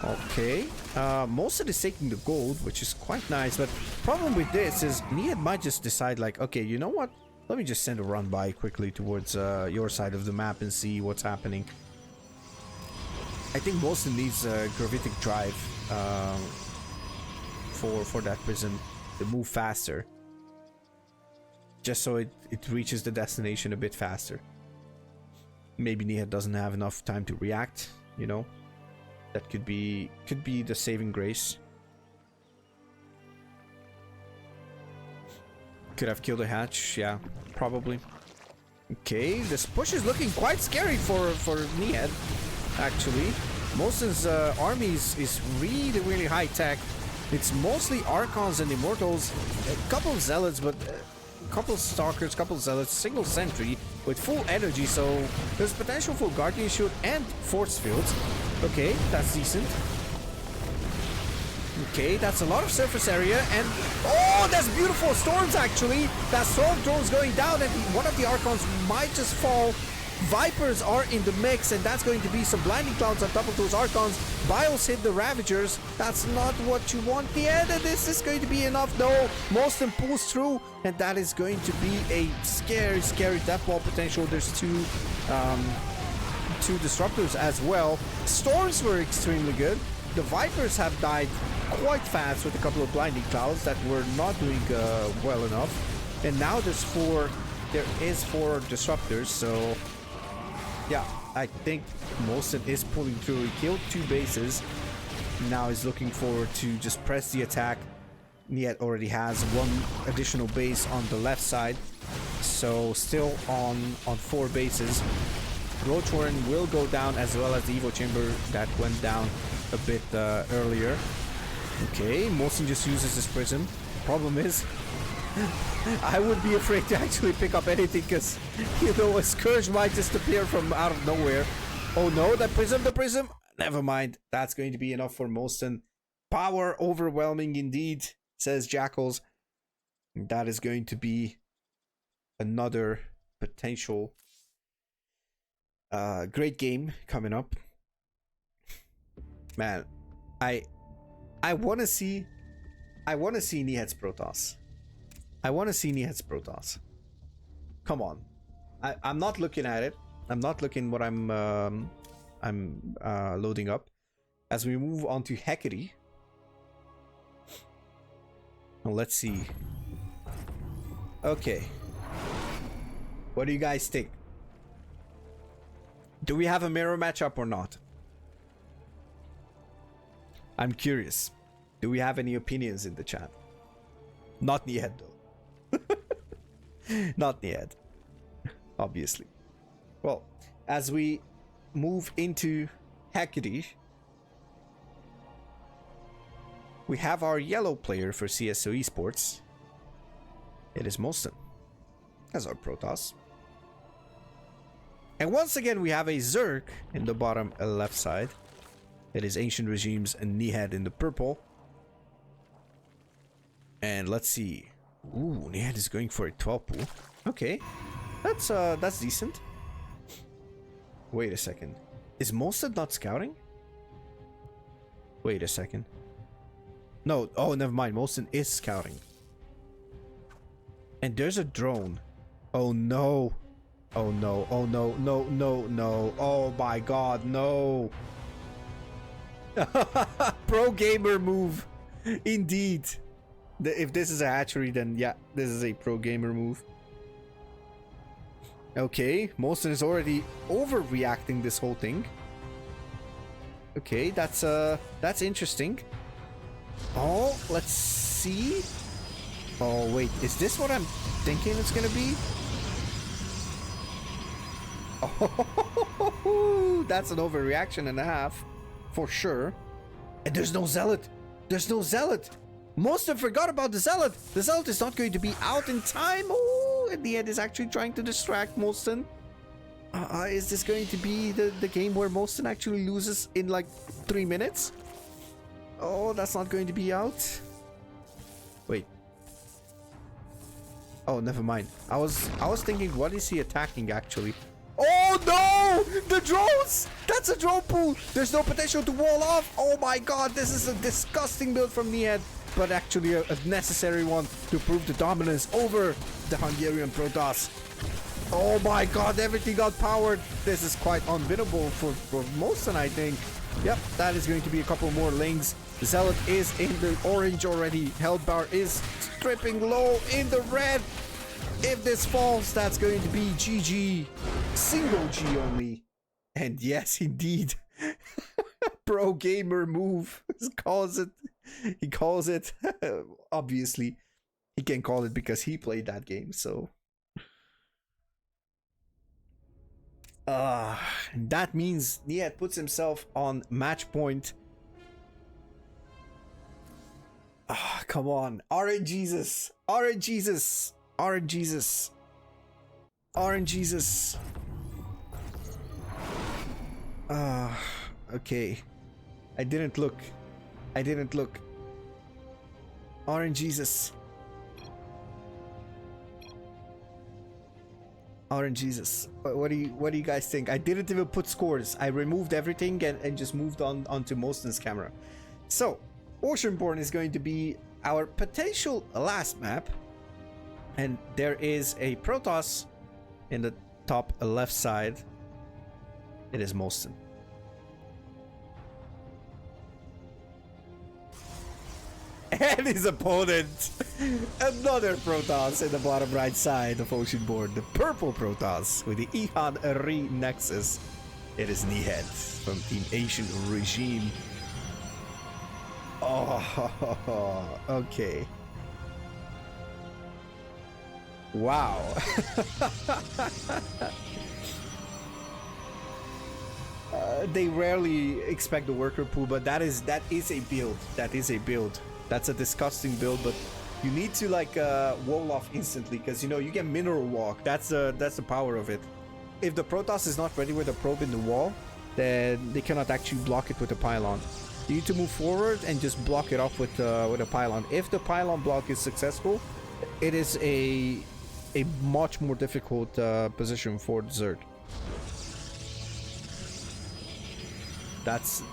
Okay, mOsTeN is taking the gold, which is quite nice, but problem with this is Nihed might just decide like, okay, you know what? Let me just send a run by quickly towards your side of the map and see what's happening. I think mOsTeN needs a gravitic drive for that Prism to move faster. Just so it reaches the destination a bit faster. Maybe Nihed doesn't have enough time to react, you know? That could be the saving grace. Could have killed a hatch, yeah, probably. Okay, this push is looking quite scary for Nihed, actually. mOsTEN's army is really high tech. It's mostly Archons and Immortals, a couple of Zealots, but a couple of Stalkers, couple of Zealots, single Sentry with full energy, so there's potential for Guardian Shield and Force Fields. Okay, that's decent. Okay, that's a lot of surface area, and oh, that's beautiful storms actually. That storm drone's going down, and one of the Archons might just fall. Vipers are in the mix, and that's going to be some blinding clouds on top of those Archons. Bios hit the Ravagers. That's not what you want. The end of this is going to be enough. No, mOsTEN pulls through, and that is going to be a scary death ball potential. There's two disruptors as well. Storms were extremely good. The Vipers have died quite fast with a couple of blinding clouds that were not doing well enough. And now there is four disruptors, so yeah, I think mOsTEN is pulling through. He killed 2 bases. Now he's looking forward to just press the attack. Nihed already has 1 additional base on the left side, so still on 4 bases. Roach Warren will go down, as well as the Evo Chamber that went down a bit earlier. Okay, mOsTEN just uses this Prism. Problem is, I would be afraid to actually pick up anything, because, you know, a Scourge might just appear from out of nowhere. Oh no, the Prism! Never mind. That's going to be enough for mOsTEN. Power overwhelming indeed, says Jackals. That is going to be another potential great game coming up. Man, I want to see Nihed's Protoss. I want to see Nihed's Protoss. Come on. I'm not looking at it. I'm not looking what I'm loading up. As we move on to Hecate. Well, let's see. Okay. What do you guys think? Do we have a mirror matchup or not? I'm curious. Do we have any opinions in the chat? Not Nihed though. Not Nihed. Obviously. Well, as we move into Hecate, we have our yellow player for CSO Esports. It is mOsTEN as our Protoss. And once again, we have a Zerg in the bottom left side. It is Ancient Regimes and Nihed in the purple. And let's see. Ooh, Nihed is going for a 12 pool. Okay, that's decent. Wait a second. Is mOsTeN not scouting? Wait a second. No, oh, never mind. mOsTeN is scouting. And there's a drone. Oh no. Oh no. Oh no. No, no, no. Oh my god, no. Pro gamer move. Indeed. If this is a hatchery, then yeah, this is a pro gamer move. Okay, mOsTeN is already overreacting this whole thing. Okay, that's interesting. Oh, let's see. Oh wait, is this what I'm thinking it's gonna be? Oh, that's an overreaction and a half, for sure. And there's no Zealot. There's no Zealot. mOsTeN forgot about the Zealot. The Zealot is not going to be out in time. Oh, and Nihed is actually trying to distract mOsTeN. Is this going to be the game where mOsTeN actually loses in like 3 minutes? Oh, that's not going to be out. Wait. Oh, never mind. I was thinking, what is he attacking actually? Oh no! The drones! That's a drone pool! There's no potential to wall off! Oh my god, this is a disgusting build from Nihed, but actually a necessary one to prove the dominance over the Hungarian Protoss. Oh my god, everything got powered. This is quite unwinnable for mOsTeN, I think. Yep, that is going to be a couple more lings. The Zealot is in the orange already. Health bar is stripping low in the red. If this falls, that's going to be GG. Single G only. And yes, indeed. Pro gamer move. He calls it. Obviously, he can call it because he played that game, so. That means Nihed puts himself on match point. Come on. RNGesus. RNGesus. RNGesus. RNGesus. Okay. I didn't look. RNGesus. RNGesus. What do you guys think? I didn't even put scores. I removed everything and just moved on onto mOsTEN's camera. So, Oceanborn is going to be our potential last map. And there is a Protoss in the top left side. It is mOsTEN. And his opponent, another Protoss in the bottom right side of Oceanborn, the purple Protoss with the Ihan Re Nexus. It is Nihed from Team Ancient Regime. Oh, okay. Wow. They rarely expect the worker pool, but that is a build. That is a build. That's a disgusting build, but you need to like wall off instantly because you know you get mineral walk. That's the power of it. If the Protoss is not ready with a probe in the wall, then they cannot actually block it with a pylon. You need to move forward and just block it off with a pylon. If the pylon block is successful, it is a much more difficult position for the Zerg. That's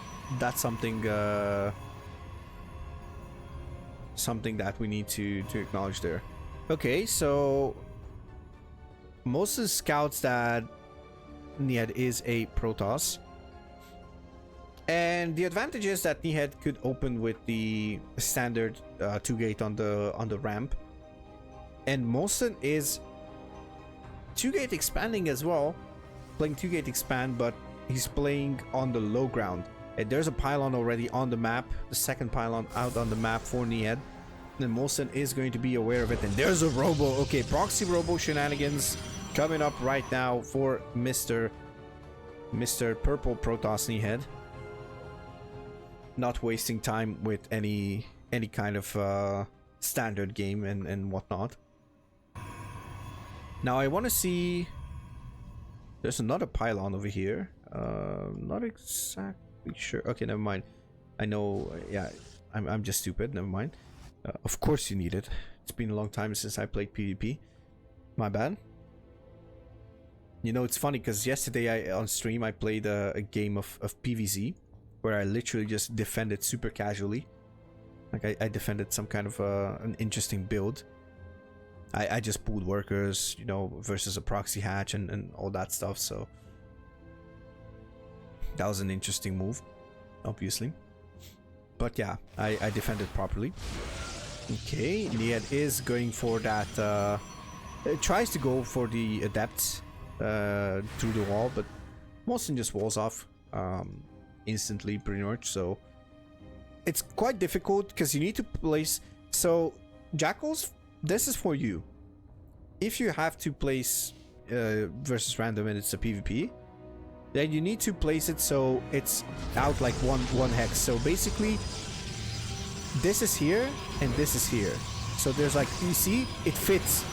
something something that we need to acknowledge there. Okay, so most of the scouts that Nihed is a Protoss. And the advantage is that Nihed could open with the standard 2-gate on the ramp. And mOsTEN is 2-gate expanding as well. Playing 2-gate expand, but he's playing on the low ground. And there's a pylon already on the map. The second pylon out on the map for Nihed. Then mOsTEN is going to be aware of it. And there's a robo. Okay, proxy robo shenanigans coming up right now for Mr. Purple Protoss Nihed. Not wasting time with any kind of standard game and whatnot. Now I want to see There's another pylon over here. Not exactly sure. Okay, never mind. I know. Yeah, I'm just stupid. Never mind. Of course you need it. It's been a long time since I played PvP. My bad. You know, it's funny because yesterday on stream I played a game of PvZ where I literally just defended super casually. Like I defended some kind of an interesting build. I just pulled workers, you know, versus a proxy hatch and all that stuff. So that was an interesting move, obviously. But yeah, I defended properly. Okay, Nihed is going for that. It tries to go for the adepts through the wall, but mOsTeN just walls off instantly, pretty much. So it's quite difficult because you need to place. So Jackals, this is for you. If you have to place versus random and it's a PvP, then you need to place it so it's out like one hex. So basically, this is here and this is here. So there's like, you see, it fits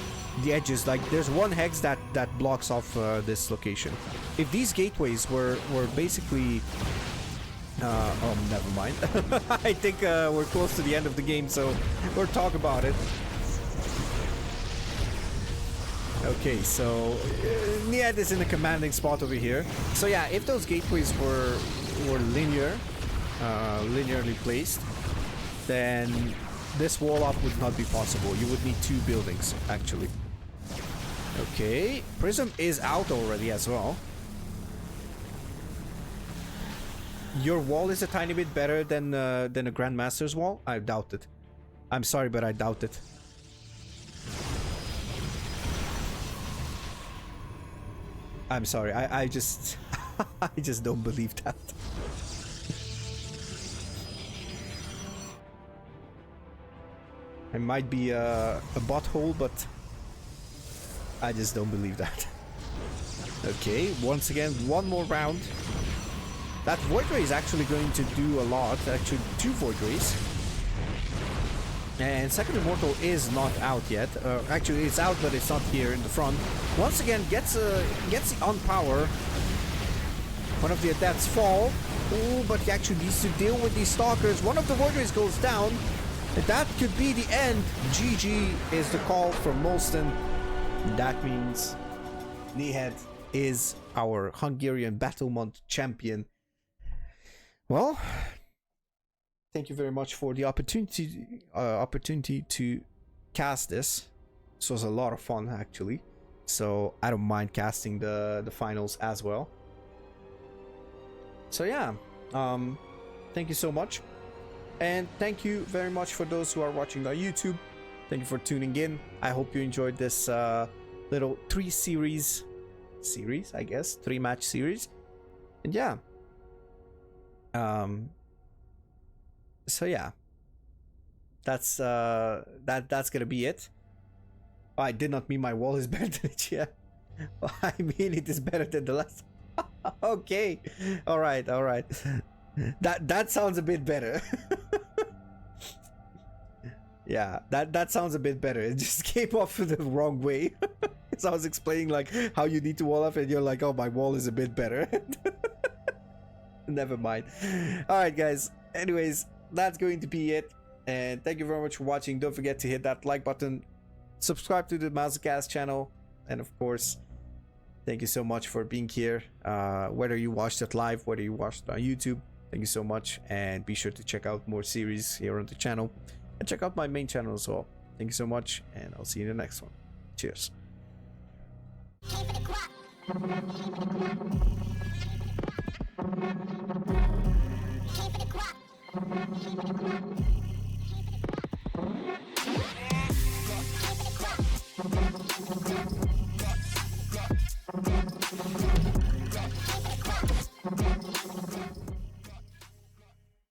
the edges. Like there's one hex that blocks off this location. If these gateways were basically oh, never mind. I think we're close to the end of the game, so we'll talk about it. Okay, so Nihed is in a commanding spot over here. So yeah, if those gateways were linearly placed, then this wall up would not be possible. You would need two buildings, actually. Okay, Prism is out already as well. Your wall is a tiny bit better than a Grandmaster's wall? I doubt it. I'm sorry, but I doubt it. I'm sorry, I just I just don't believe that. I might be a butthole, but I just don't believe that. Okay, once again, one more round. That Void Ray is actually going to do a lot. Actually, two Void Rays. And Second Immortal is not out yet. Actually, it's out, but it's not here in the front. Once again, gets the on power. One of the adepts fall. Oh, but he actually needs to deal with these stalkers. One of the Void Rays goes down. That could be the end. GG is the call from mOsTeN. That means Nihed is our Hungarian Battle Month champion. Well, thank you very much for the opportunity to cast this. This was a lot of fun, actually. So I don't mind casting the finals as well. So yeah, thank you so much. And thank you very much for those who are watching on YouTube. Thank you for tuning in. I hope you enjoyed this little three match series. And yeah. So yeah. That's gonna be it. Oh, I did not mean my wall is better than it, yeah. I mean it is better than the last. Okay. Alright. That sounds a bit better. Yeah, that sounds a bit better. It just came off the wrong way. So I was explaining like how you need to wall up and you're like, oh, my wall is a bit better. Never mind. Alright guys, anyways, that's going to be it. And thank you very much for watching. Don't forget to hit that like button, subscribe to the MauzyCast channel, and of course, thank you so much for being here. Whether you watched it live, whether you watched it on YouTube, thank you so much. And be sure to check out more series here on the channel. And check out my main channel as well. Thank you so much, and I'll see you in the next one. Cheers.